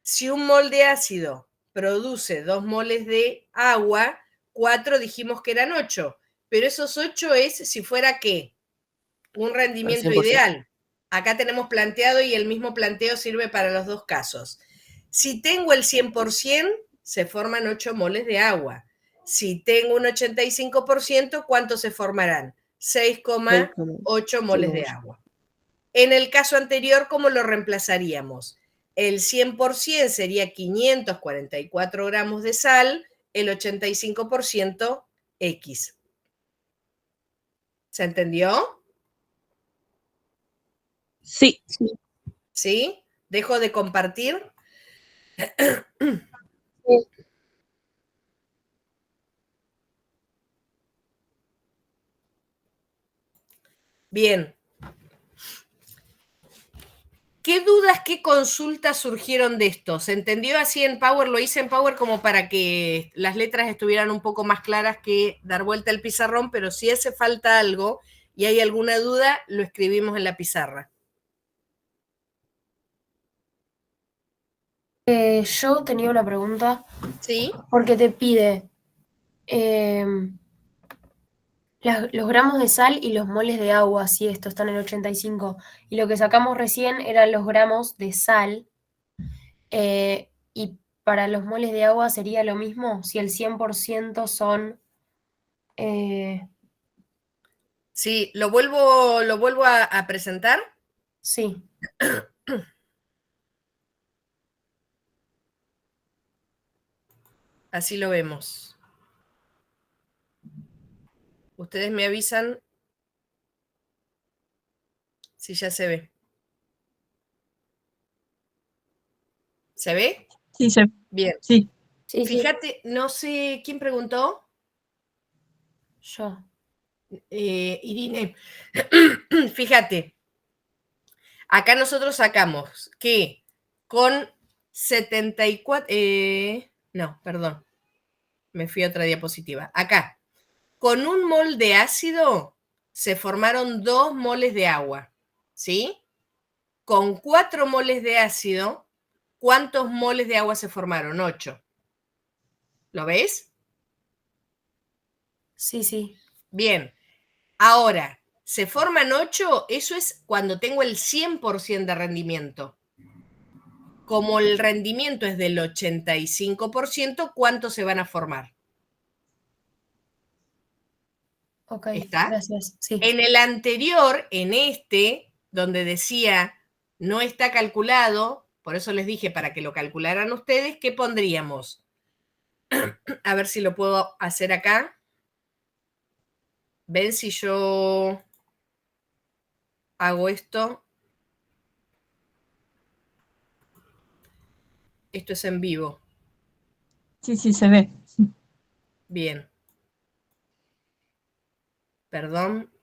Si un mol de ácido produce 2 moles de agua, 4 dijimos que eran 8. Pero esos 8 es si fuera ¿qué? Un rendimiento 100%. ideal. Acá tenemos planteado y el mismo planteo sirve para los dos casos. Si tengo el 100%, se forman 8 moles de agua. Si tengo un 85%, ¿cuántos se formarán? 6,8 moles de agua. En el caso anterior, ¿cómo lo reemplazaríamos? el 100% sería 544 gramos de sal, el 85% X. ¿Se entendió? Sí. ¿Sí? ¿Dejo de compartir? Bien. ¿Qué dudas, qué consultas surgieron de esto? ¿Se entendió así en Power? Lo hice en Power como para que las letras estuvieran un poco más claras que dar vuelta al pizarrón, pero si hace falta algo y hay alguna duda, lo escribimos en la pizarra. Yo tenía una pregunta. ¿Sí? Porque te pide los gramos de sal y los moles de agua, si esto está en el 85. Y lo que sacamos recién eran los gramos de sal. Y para los moles de agua sería lo mismo, si el 100% son... Sí, ¿lo vuelvo a presentar? Sí. Así lo vemos. Ustedes me avisan si ya se ve. ¿Se ve? Sí, se ve. Bien. Sí. Fíjate, no sé, ¿quién preguntó? Yo. Irine. Fíjate, acá nosotros sacamos que con 74... no, perdón. Me fui a otra diapositiva. Acá, con un mol de ácido se formaron 2 moles de agua, ¿sí? Con 4 moles de ácido, ¿cuántos moles de agua se formaron? 8. ¿Lo ves? Sí, sí. Bien. Ahora, se forman 8, eso es cuando tengo el 100% de rendimiento. Como el rendimiento es del 85%, ¿cuántos se van a formar? Ok, ¿Está? gracias. Sí. En el anterior, en este, donde decía no está calculado, por eso les dije para que lo calcularan ustedes, ¿qué pondríamos? A ver si lo puedo hacer acá. ¿Ven si yo hago esto? Esto es en vivo. Sí, sí, se ve. Bien. Perdón,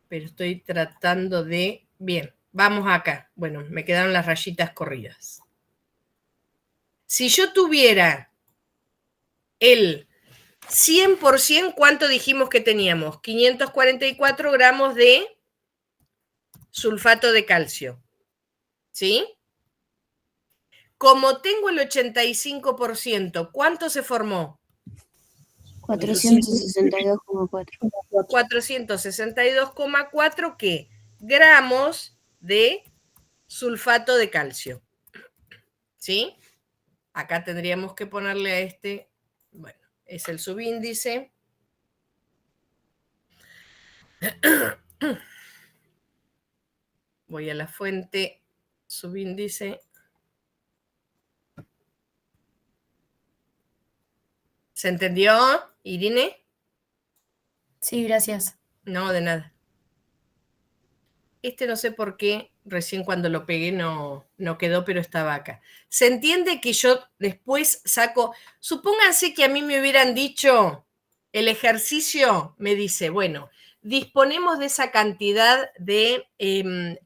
pero estoy tratando de... Bien, vamos acá. Bueno, me quedaron las rayitas corridas. Si yo tuviera el 100%, ¿cuánto dijimos que teníamos? 544 gramos de sulfato de calcio. ¿Sí? Como tengo el 85%, ¿cuánto se formó? 462,4. 462,4 ¿qué? Gramos de sulfato de calcio. ¿Sí? Acá tendríamos que ponerle a este, bueno, es el subíndice. Voy a la fuente, subíndice. ¿Se entendió, Irine? Sí, gracias. No, de nada. Este no sé por qué, recién cuando lo pegué no quedó, pero estaba acá. ¿Se entiende que yo después saco? Supónganse que a mí me hubieran dicho, el ejercicio me dice, bueno, disponemos de esa cantidad de...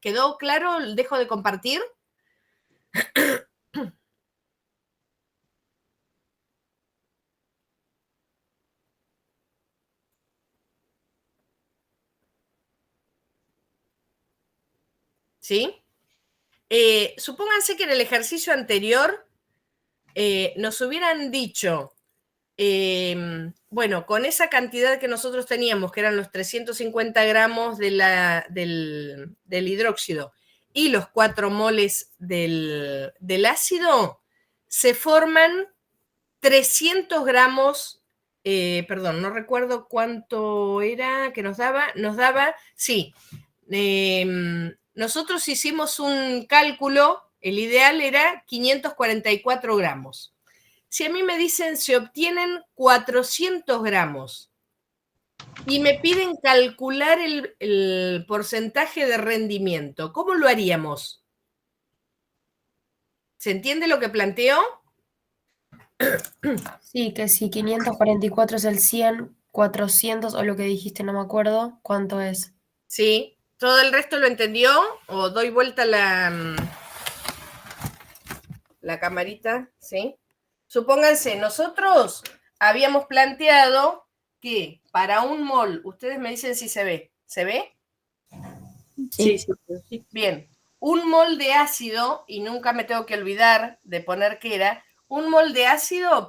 ¿quedó claro? ¿Dejo de compartir? ¿Sí? Supónganse que en el ejercicio anterior nos hubieran dicho, bueno, con esa cantidad que nosotros teníamos, que eran los 350 gramos del hidróxido y los 4 moles del ácido, se forman 300 gramos, perdón, no recuerdo cuánto era que nos daba, sí, nosotros hicimos un cálculo El ideal era 544 gramos. Si a mí me dicen se obtienen 400 gramos y me piden calcular el porcentaje de rendimiento, ¿cómo lo haríamos? ¿Se entiende lo que planteo? Sí, que si 544 es el 100, 400 o lo que dijiste, no me acuerdo, ¿cuánto es? Sí. ¿Todo el resto lo entendió? ¿O doy vuelta la camarita? ¿Sí? Supónganse, nosotros habíamos planteado que para un mol, ustedes me dicen si se ve. ¿Se ve? Sí, sí. Bien. Un mol de ácido, y nunca me tengo que olvidar de poner qué era, un mol de ácido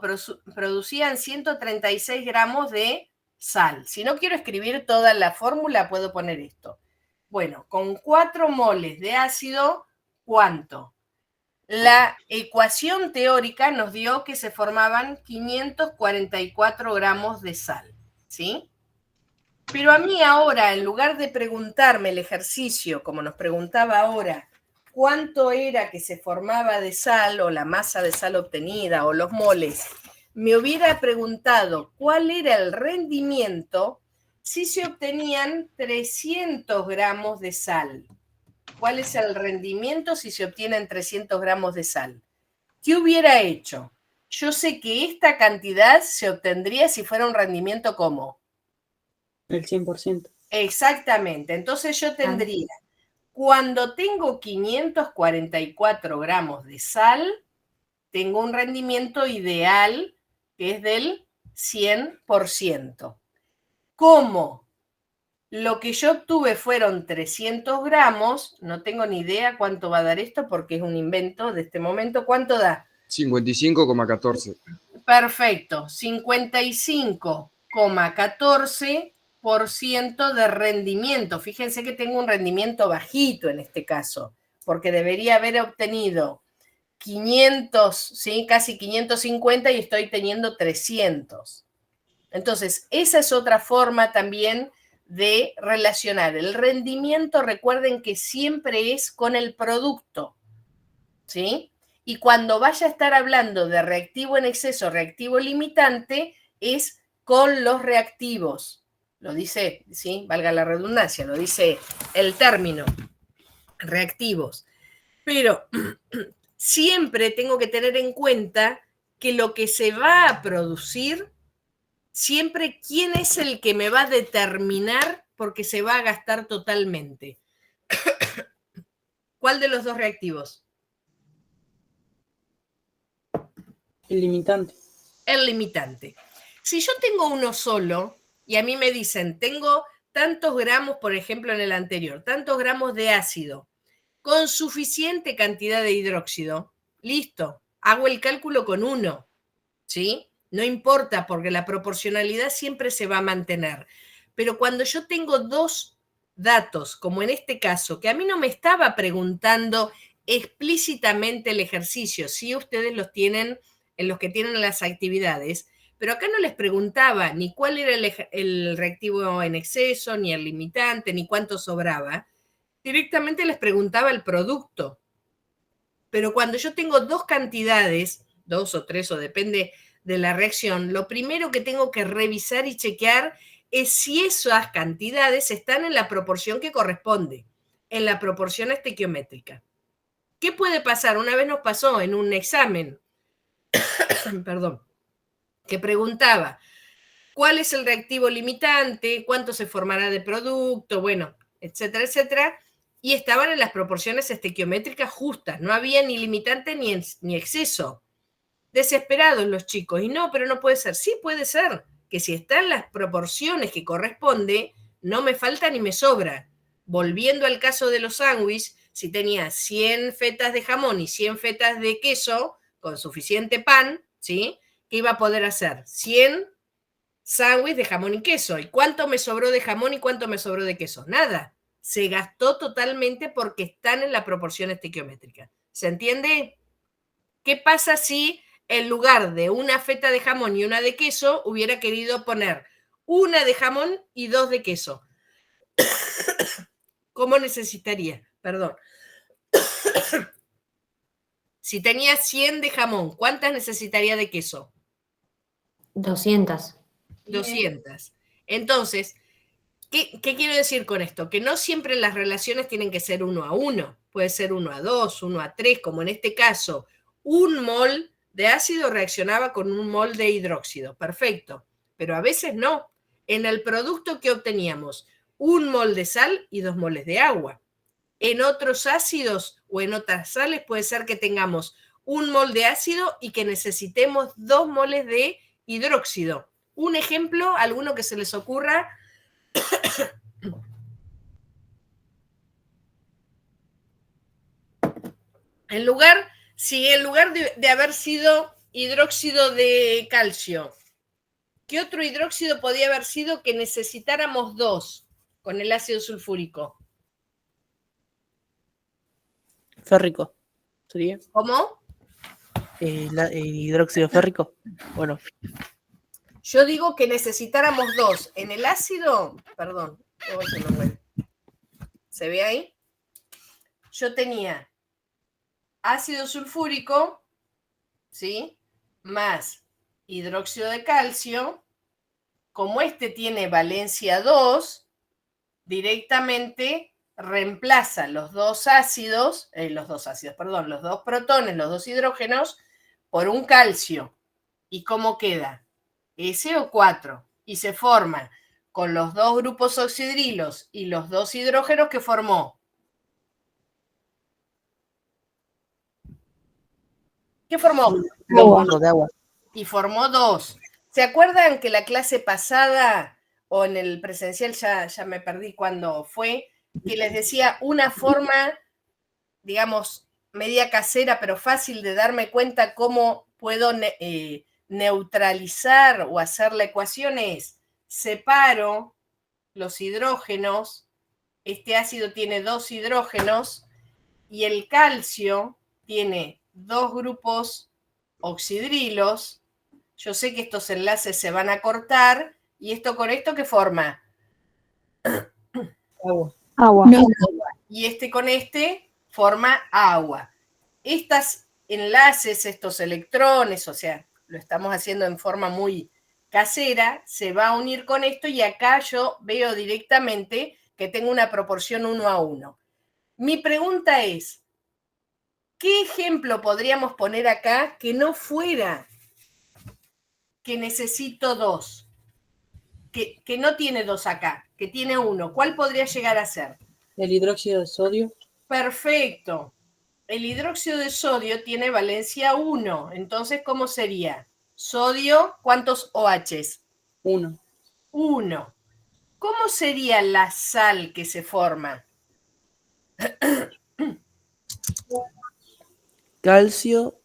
producían 136 gramos de sal. Si no quiero escribir toda la fórmula, puedo poner esto. Bueno, con 4 moles de ácido, ¿cuánto? La ecuación teórica nos dio que se formaban 544 gramos de sal, ¿sí? Pero a mí ahora, en lugar de preguntarme el ejercicio, como nos preguntaba ahora, cuánto era que se formaba de sal o la masa de sal obtenida o los moles, me hubiera preguntado cuál era el rendimiento si se obtenían 300 gramos de sal. ¿Cuál es el rendimiento si se obtienen 300 gramos de sal? ¿Qué hubiera hecho? Yo sé que esta cantidad se obtendría si fuera un rendimiento como El 100%. exactamente. Entonces yo tendría, cuando tengo 544 gramos de sal, tengo un rendimiento ideal que es del 100%. Como lo que yo obtuve fueron 300 gramos, no tengo ni idea cuánto va a dar esto porque es un invento de este momento. ¿Cuánto da? 55,14. Perfecto, 55,14% de rendimiento. Fíjense que tengo un rendimiento bajito en este caso, porque debería haber obtenido 500, ¿sí? Casi 550 y estoy teniendo 300. Entonces, esa es otra forma también de relacionar. El rendimiento, recuerden que siempre es con el producto, ¿sí? Y cuando vaya a estar hablando de reactivo en exceso, reactivo limitante, es con los reactivos. Lo dice, ¿sí? Valga la redundancia, lo dice el término, reactivos. Pero siempre tengo que tener en cuenta que lo que se va a producir, siempre quién es el que me va a determinar porque se va a gastar totalmente. ¿Cuál de los dos reactivos? El limitante. El limitante. Si yo tengo uno solo y a mí me dicen, tengo tantos gramos, por ejemplo, en el anterior, tantos gramos de ácido con suficiente cantidad de hidróxido, listo, hago el cálculo con uno, ¿sí? No importa porque la proporcionalidad siempre se va a mantener. Pero cuando yo tengo dos datos, como en este caso, que a mí no me estaba preguntando explícitamente el ejercicio, sí ustedes los tienen en los que tienen las actividades, pero acá no les preguntaba ni cuál era el reactivo en exceso, ni el limitante, ni cuánto sobraba. Directamente les preguntaba el producto. Pero cuando yo tengo dos cantidades, 2 o 3 o depende de la reacción, lo primero que tengo que revisar y chequear es si esas cantidades están en la proporción que corresponde, en la proporción estequiométrica. ¿Qué puede pasar? Una vez nos pasó en un examen, perdón, que preguntaba, ¿cuál es el reactivo limitante? ¿Cuánto se formará de producto? Bueno, etcétera, etcétera. Y estaban en las proporciones estequiométricas justas. No había ni limitante ni exceso. Desesperados los chicos. Y no, pero no puede ser. Sí puede ser. Que si están las proporciones que corresponde, no me falta ni me sobra. Volviendo al caso de los sándwiches, si tenía 100 fetas de jamón y 100 fetas de queso, con suficiente pan, ¿sí? ¿Qué iba a poder hacer? 100 sándwich de jamón y queso. ¿Y cuánto me sobró de jamón y cuánto me sobró de queso? Nada. Se gastó totalmente porque están en la proporción estequiométrica. ¿Se entiende? ¿Qué pasa si en lugar de una feta de jamón y una de queso hubiera querido poner una de jamón y 2 de queso? ¿Cómo necesitaría? Perdón. Si tenía 100 de jamón, ¿cuántas necesitaría de queso? 200. 200. Entonces, ¿qué quiero decir con esto? Que no siempre las relaciones tienen que ser 1 a 1. Puede ser 1 a 2, 1 a 3, como en este caso. Un mol de ácido reaccionaba con un mol de hidróxido. Perfecto. Pero a veces no. En el producto que obteníamos, 1 mol de sal y 2 moles de agua. En otros ácidos o en otras sales puede ser que tengamos 1 mol de ácido y que necesitemos 2 moles de hidróxido. Un ejemplo, alguno que se les ocurra. Si en lugar de haber sido hidróxido de calcio, ¿qué otro hidróxido podía haber sido que necesitáramos 2 con el ácido sulfúrico? Férrico. ¿Sería? ¿Cómo? El hidróxido férrico. Bueno. Yo digo que necesitáramos 2. En el ácido, perdón, ¿se ve ahí? Yo tenía ácido sulfúrico, ¿sí? Más hidróxido de calcio. Como este tiene valencia 2, directamente reemplaza los dos protones, los dos hidrógenos, por un calcio. ¿Y cómo queda? SO4. Y se forma con los dos grupos oxidrilos y los dos hidrógenos que formó. ¿Qué formó? De agua. Y formó 2. ¿Se acuerdan que la clase pasada, o en el presencial, ya me perdí cuándo fue, que les decía una forma, digamos, media casera, pero fácil de darme cuenta cómo puedo neutralizar o hacer la ecuación es, separo los hidrógenos, este ácido tiene 2 hidrógenos, y el calcio tiene 2 grupos oxidrilos. Yo sé que estos enlaces se van a cortar, y esto con esto, ¿qué forma? Agua. No. Y este con este forma agua. Estos enlaces, estos electrones, o sea, lo estamos haciendo en forma muy casera, se va a unir con esto, y acá yo veo directamente que tengo una proporción 1 a 1. Mi pregunta es, ¿qué ejemplo podríamos poner acá que no fuera que necesito 2? Que no tiene 2 acá, que tiene 1. ¿Cuál podría llegar a ser? El hidróxido de sodio. Perfecto. El hidróxido de sodio tiene valencia 1. Entonces, ¿cómo sería? Sodio, ¿cuántos OHs? 1. 1. ¿Cómo sería la sal que se forma? Calcio.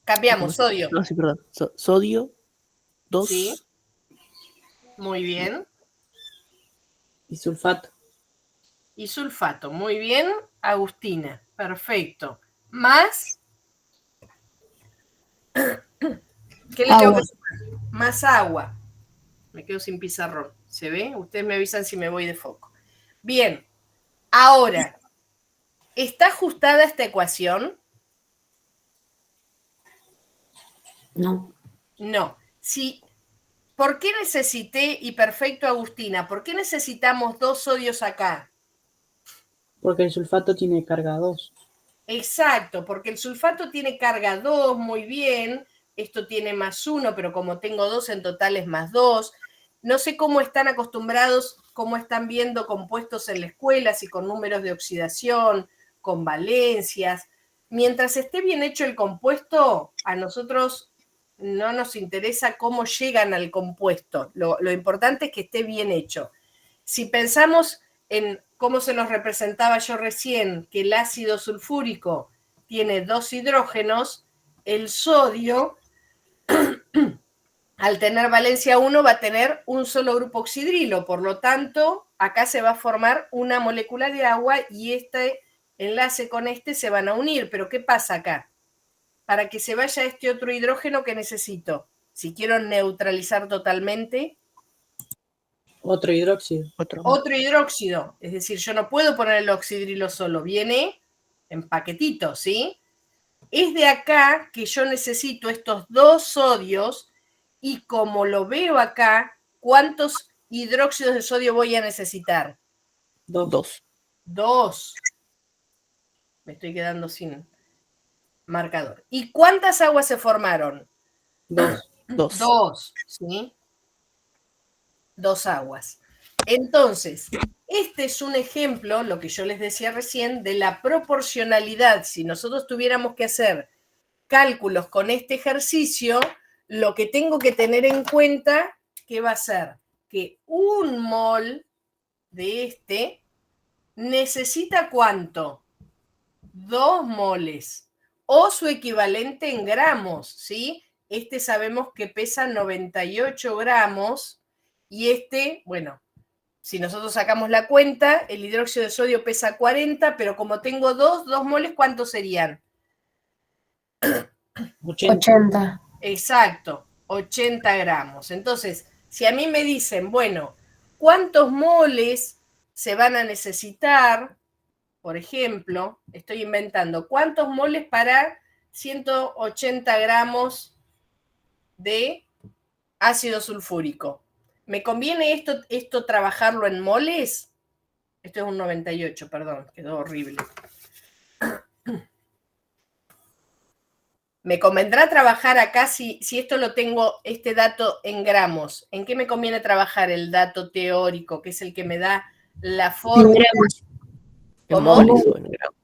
Cambiamos, sodio. No, sí, perdón. Sodio, 2. Sí. Muy bien. Y sulfato. Y sulfato. Muy bien, Agustina. Perfecto. Más. ¿Qué le tengo que sumar? Más agua. Me quedo sin pizarrón. ¿Se ve? Ustedes me avisan si me voy de foco. Bien. Ahora, ¿está ajustada esta ecuación? No. No. Sí. ¿Por qué necesité, y perfecto, Agustina, por qué necesitamos 2 sodios acá? Porque el sulfato tiene carga 2. Exacto, porque el sulfato tiene carga 2, muy bien. Esto tiene más 1, pero como tengo 2, en total es más 2. No sé cómo están acostumbrados, cómo están viendo compuestos en la escuela, si con números de oxidación, con valencias. Mientras esté bien hecho el compuesto, a nosotros no nos interesa cómo llegan al compuesto. Lo importante es que esté bien hecho. Si pensamos en cómo se nos representaba yo recién, que el ácido sulfúrico tiene 2 hidrógenos, el sodio, al tener valencia 1, va a tener un solo grupo oxidrilo. Por lo tanto, acá se va a formar una molécula de agua y este enlace con este se van a unir. Pero ¿qué pasa acá? Para que se vaya este otro hidrógeno que necesito, si quiero neutralizar totalmente, Otro hidróxido. otro hidróxido. Es decir, yo no puedo poner el oxidrilo solo, viene en paquetito, ¿sí? es de acá que yo necesito estos 2 sodios y como lo veo acá, ¿cuántos hidróxidos de sodio voy a necesitar? 2. 2. Me estoy quedando sin marcador. ¿Y cuántas aguas se formaron? 2. 2, ¿sí? 2 aguas. Entonces, este es un ejemplo, lo que yo les decía recién, de la proporcionalidad. Si nosotros tuviéramos que hacer cálculos con este ejercicio, lo que tengo que tener en cuenta, ¿qué va a ser? Que 1 mol de este necesita ¿cuánto? 2 moles, o su equivalente en gramos, ¿sí? Este sabemos que pesa 98 gramos, y este, bueno, si nosotros sacamos la cuenta, el hidróxido de sodio pesa 40, pero como tengo 2 moles, ¿cuántos serían? 80. Exacto, 80 gramos. Entonces, si a mí me dicen, bueno, ¿cuántos moles se van a necesitar? Por ejemplo, estoy inventando, ¿cuántos moles para 180 gramos de ácido sulfúrico? ¿Me conviene esto trabajarlo en moles? Esto es un 98, perdón, quedó horrible. ¿Me convendrá trabajar acá si esto lo tengo, este dato en gramos? ¿En qué me conviene trabajar el dato teórico, que es el que me da la forma? En ¿Cómo? moles o en gramos.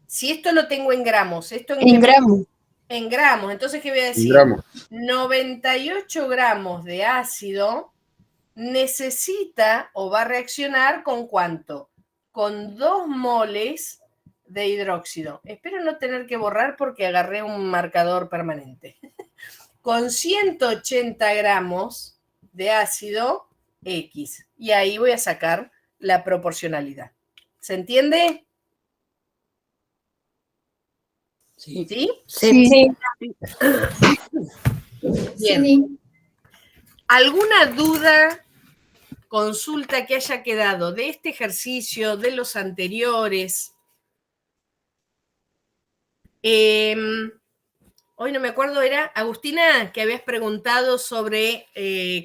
Si esto lo tengo en gramos, ¿esto En gramos. En gramos, entonces, ¿qué voy a decir? gramos. 98 gramos de ácido necesita o va a reaccionar ¿con cuánto? Con 2 moles de hidróxido. Espero no tener que borrar porque agarré un marcador permanente. Con 180 gramos de ácido X. Y ahí voy a sacar la proporcionalidad. ¿Se entiende? Sí. ¿Sí? Sí. Bien. Sí. ¿Alguna duda, consulta que haya quedado de este ejercicio, de los anteriores? Hoy no me acuerdo, era Agustina, que habías preguntado sobre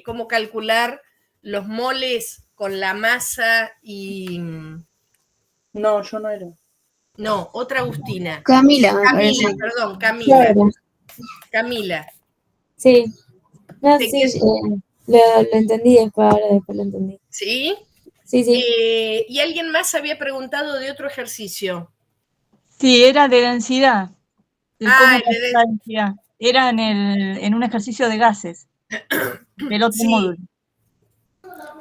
cómo calcular los moles con la masa y... No, yo no era. No, otra Agustina. Camila, me Camila, parece. perdón, Camila. Claro. Camila. Sí. No, ¿Te sí, qued- lo entendí después lo entendí. ¿Sí? Sí, sí. ¿Y alguien más había preguntado de otro ejercicio? Sí, era de densidad. De Ah, cómo el de calcular la densidad. Era en un ejercicio de gases, del otro Sí. módulo.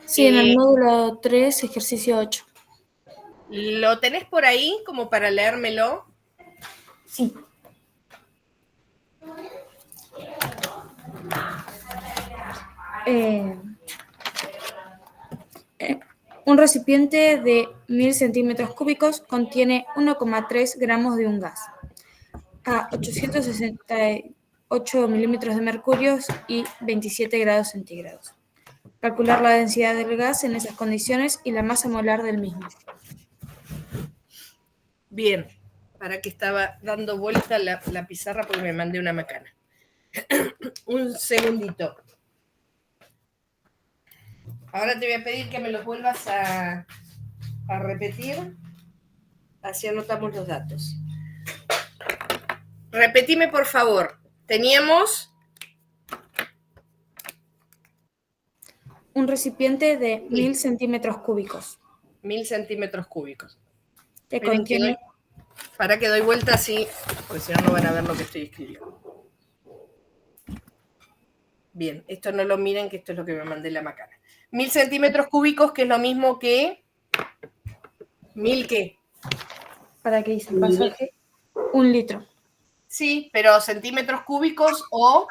Sí, en el módulo 3, ejercicio 8. ¿Lo tenés por ahí como para leérmelo? Sí. Un recipiente de 1000 centímetros cúbicos contiene 1,3 gramos de un gas a 868 milímetros de mercurio y 27 grados centígrados. Calcular la densidad del gas en esas condiciones y la masa molar del mismo. Bien, para que estaba dando vuelta la pizarra porque me mandé una macana. Un segundito. Ahora te voy a pedir que me los vuelvas a repetir. Así anotamos los datos. Repetime, por favor. Teníamos... Un recipiente de 1000 centímetros cúbicos. 1000 centímetros cúbicos. Que Esperen contiene... para que doy vuelta así, porque si no, no van a ver lo que estoy escribiendo. Bien, esto no lo miren, que esto es lo que me mandé la macana. 1000 centímetros cúbicos, que es lo mismo que... ¿1000 qué? ¿Para qué dice el pasaje? 1 litro. Sí, pero centímetros cúbicos o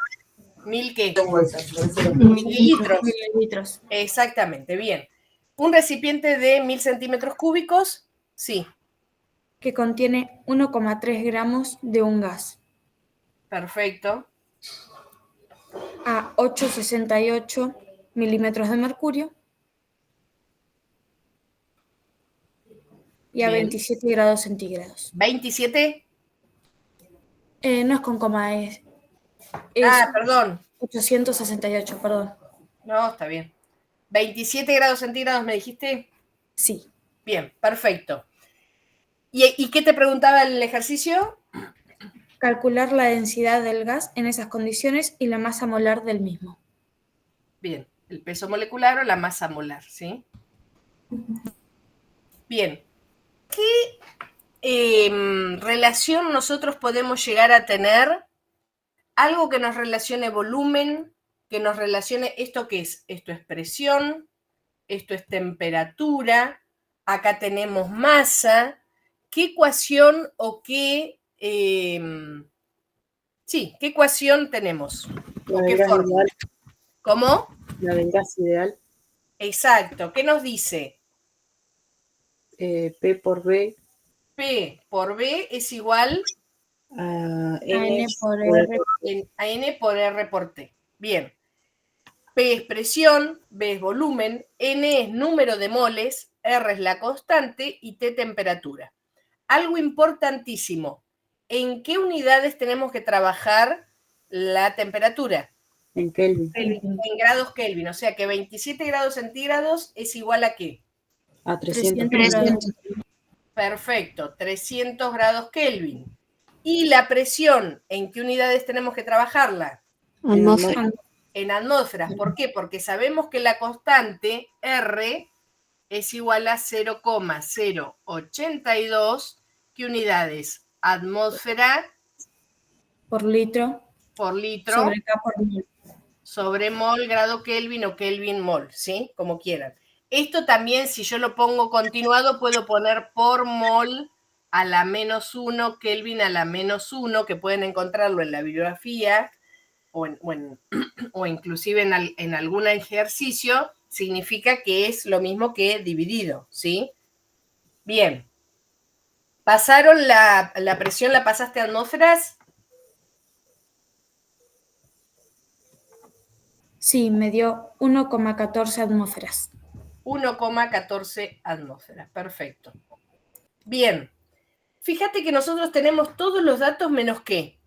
1000 qué? Mililitros. Mililitros. Exactamente, bien. Un recipiente de 1000 centímetros cúbicos, sí. Que contiene 1,3 gramos de un gas. Perfecto. A 868 milímetros de mercurio. Y a Bien. 27 grados centígrados. ¿27? No es con coma, es Perdón. 868, perdón. No, está bien. 27 grados centígrados, ¿me dijiste? Sí. Bien, perfecto. ¿Y qué te preguntaba el ejercicio? Calcular la densidad del gas en esas condiciones y la masa molar del mismo. Bien, el peso molecular o la masa molar, ¿sí? Bien. ¿Qué relación nosotros podemos llegar a tener? Algo que nos relacione volumen, que nos relacione, ¿esto qué es? Esto es presión, esto es temperatura, acá tenemos masa. ¿Qué ecuación o qué ecuación tenemos? La ¿O del qué gas fórmula? ideal. ¿Cómo? La del gas ideal. Exacto. ¿Qué nos dice? P por B P por B es igual a N N por por R. a N por R por T. Bien. P es presión, B es volumen, N es número de moles, R es la constante y T temperatura. Algo importantísimo. ¿En qué unidades tenemos que trabajar la temperatura? en Kelvin. En grados Kelvin. O sea que 27 grados centígrados es igual a ¿qué? A 300. 300 grados. Perfecto, 300 grados Kelvin. ¿Y la presión, en qué unidades tenemos que trabajarla? Atmósfera. En atmósferas. ¿Por qué? Porque sabemos que la constante R es igual a 0,082. ¿Qué unidades? Atmósfera Por litro. por litro Sobre K por mol. sobre mol, grado Kelvin o Kelvin mol, ¿sí? Como quieran. Esto también, si yo lo pongo continuado, puedo poner por mol a la -1, Kelvin a la -1, que pueden encontrarlo en la bibliografía o inclusive en algún ejercicio, significa que es lo mismo que dividido, ¿sí? Bien. ¿Pasaron la presión, la pasaste a atmósferas? Sí, me dio 1,14 atmósferas. 1,14 atmósferas, perfecto. Bien, fíjate que nosotros tenemos todos los datos menos ¿qué?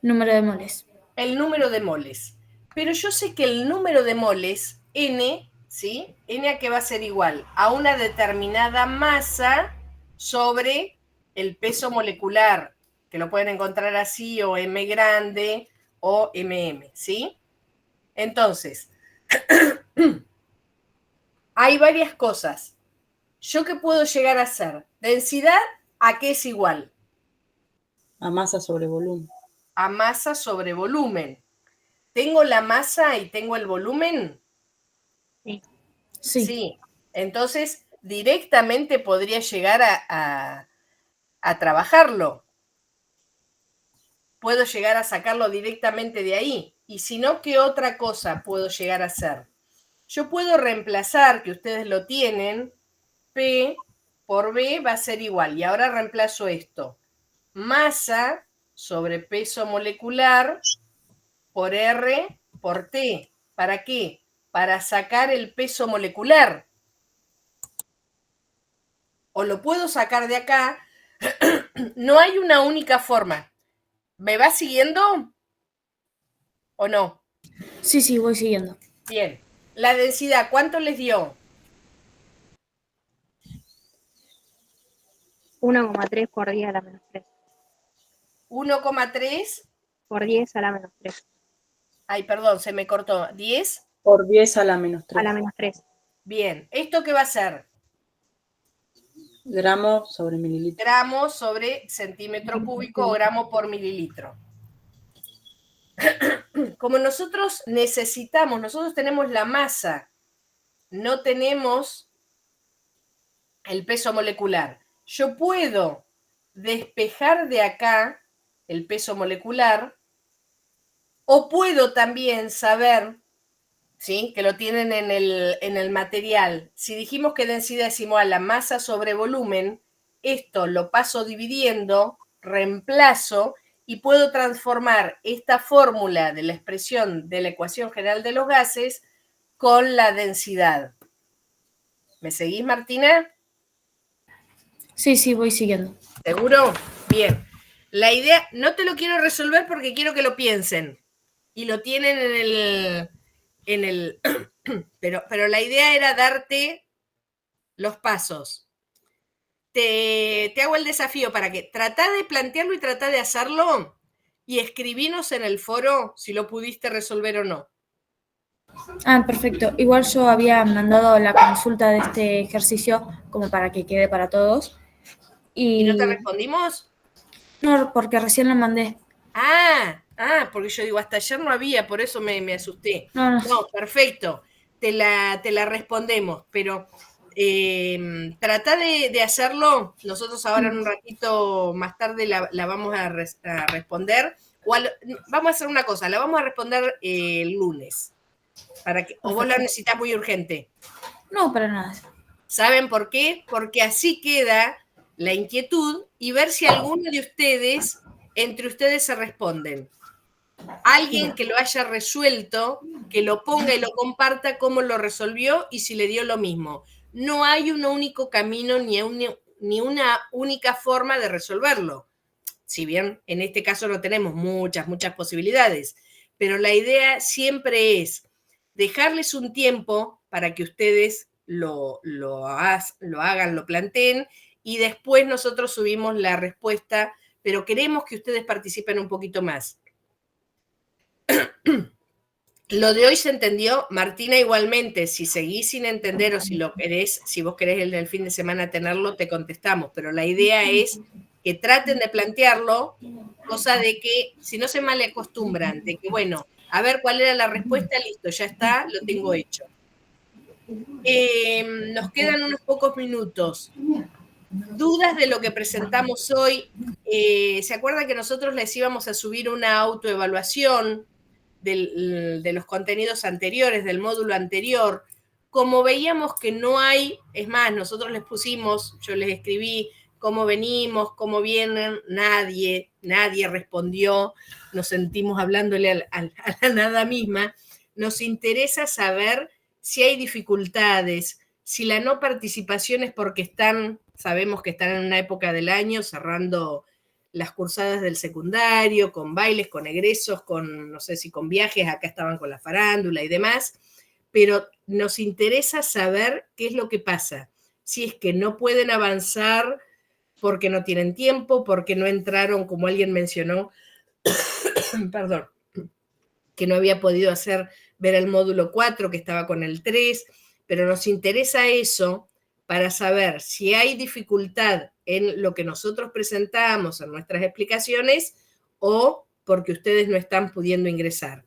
Número de moles. El número de moles. Pero yo sé que el número de moles, N, ¿sí? N a qué va a ser igual a una determinada masa sobre el peso molecular, que lo pueden encontrar así, o M grande, o MM, ¿sí? Entonces, hay varias cosas. ¿Yo qué puedo llegar a hacer? ¿Densidad a qué es igual? A masa sobre volumen. A masa sobre volumen. ¿Tengo la masa y tengo el volumen? Sí. Sí. Entonces, directamente podría llegar a trabajarlo. Puedo llegar a sacarlo directamente de ahí. Y si no, ¿qué otra cosa puedo llegar a hacer? Yo puedo reemplazar, que ustedes lo tienen, P por B va a ser igual. Y ahora reemplazo esto. Masa sobre peso molecular por R por T. ¿Para qué? Para sacar el peso molecular. O lo puedo sacar de acá. No hay una única forma. ¿Me va siguiendo o no? Sí, voy siguiendo. Bien. La densidad, ¿cuánto les dio? 1,3 por 10 a la menos 3. 1,3 Por 10 a la menos 3. Ay, perdón, se me cortó. ¿10? Por 10 a la menos 3. A la menos 3. Bien. ¿Esto qué va a ser? Gramos sobre mililitro. Gramos sobre centímetro cúbico o gramo por mililitro. Como nosotros tenemos la masa, no tenemos el peso molecular. Yo puedo despejar de acá el peso molecular o puedo también saber, ¿sí?, que lo tienen en el material. Si dijimos que densidad es igual a masa sobre volumen, esto lo paso dividiendo, reemplazo y puedo transformar esta fórmula de la expresión de la ecuación general de los gases con la densidad. ¿Me seguís, Martina? Sí, voy siguiendo. ¿Seguro? Bien. La idea, no te lo quiero resolver porque quiero que lo piensen. Y lo tienen en el pero la idea era darte los pasos. Te hago el desafío para que trata de plantearlo y trata de hacerlo y escribinos en el foro si lo pudiste resolver o no. Ah, perfecto. Igual yo había mandado la consulta de este ejercicio como para que quede para todos. ¿Y no te respondimos? No, porque recién la mandé. Porque yo digo, hasta ayer no había, por eso me asusté. No, No, perfecto. Te la respondemos, pero trata de hacerlo. Nosotros ahora en un ratito más tarde la vamos a responder. Vamos a hacer una cosa, la vamos a responder el lunes. ¿O vos la necesitas muy urgente? No, para nada. ¿Saben por qué? Porque así queda la inquietud y ver si alguno de ustedes, entre ustedes se responden. Alguien que lo haya resuelto, que lo ponga y lo comparta cómo lo resolvió y si le dio lo mismo. No hay un único camino ni una única forma de resolverlo. Si bien en este caso no tenemos muchas posibilidades, pero la idea siempre es dejarles un tiempo para que ustedes lo hagan, lo planteen, y después nosotros subimos la respuesta, pero queremos que ustedes participen un poquito más. Lo de hoy se entendió, Martina, igualmente. Si seguís sin entender o si vos querés el del fin de semana tenerlo, te contestamos, pero la idea es que traten de plantearlo, cosa de que si no se malacostumbran, de que bueno, a ver cuál era la respuesta, listo, ya está, lo tengo hecho. Nos quedan unos pocos minutos. Dudas de lo que presentamos hoy. ¿Se acuerdan que nosotros les íbamos a subir una autoevaluación de los contenidos anteriores, del módulo anterior? Como veíamos que no hay, es más, nosotros les pusimos, yo les escribí cómo venimos, cómo vienen, nadie respondió, nos sentimos hablándole a la nada misma. Nos interesa saber si hay dificultades, si la no participación es porque sabemos que están en una época del año cerrando las cursadas del secundario, con bailes, con egresos, no sé si con viajes, acá estaban con la farándula y demás, pero nos interesa saber qué es lo que pasa, si es que no pueden avanzar porque no tienen tiempo, porque no entraron, como alguien mencionó, perdón, que no había podido ver el módulo 4, que estaba con el 3, pero nos interesa eso para saber si hay dificultad en lo que nosotros presentamos, en nuestras explicaciones, o porque ustedes no están pudiendo ingresar.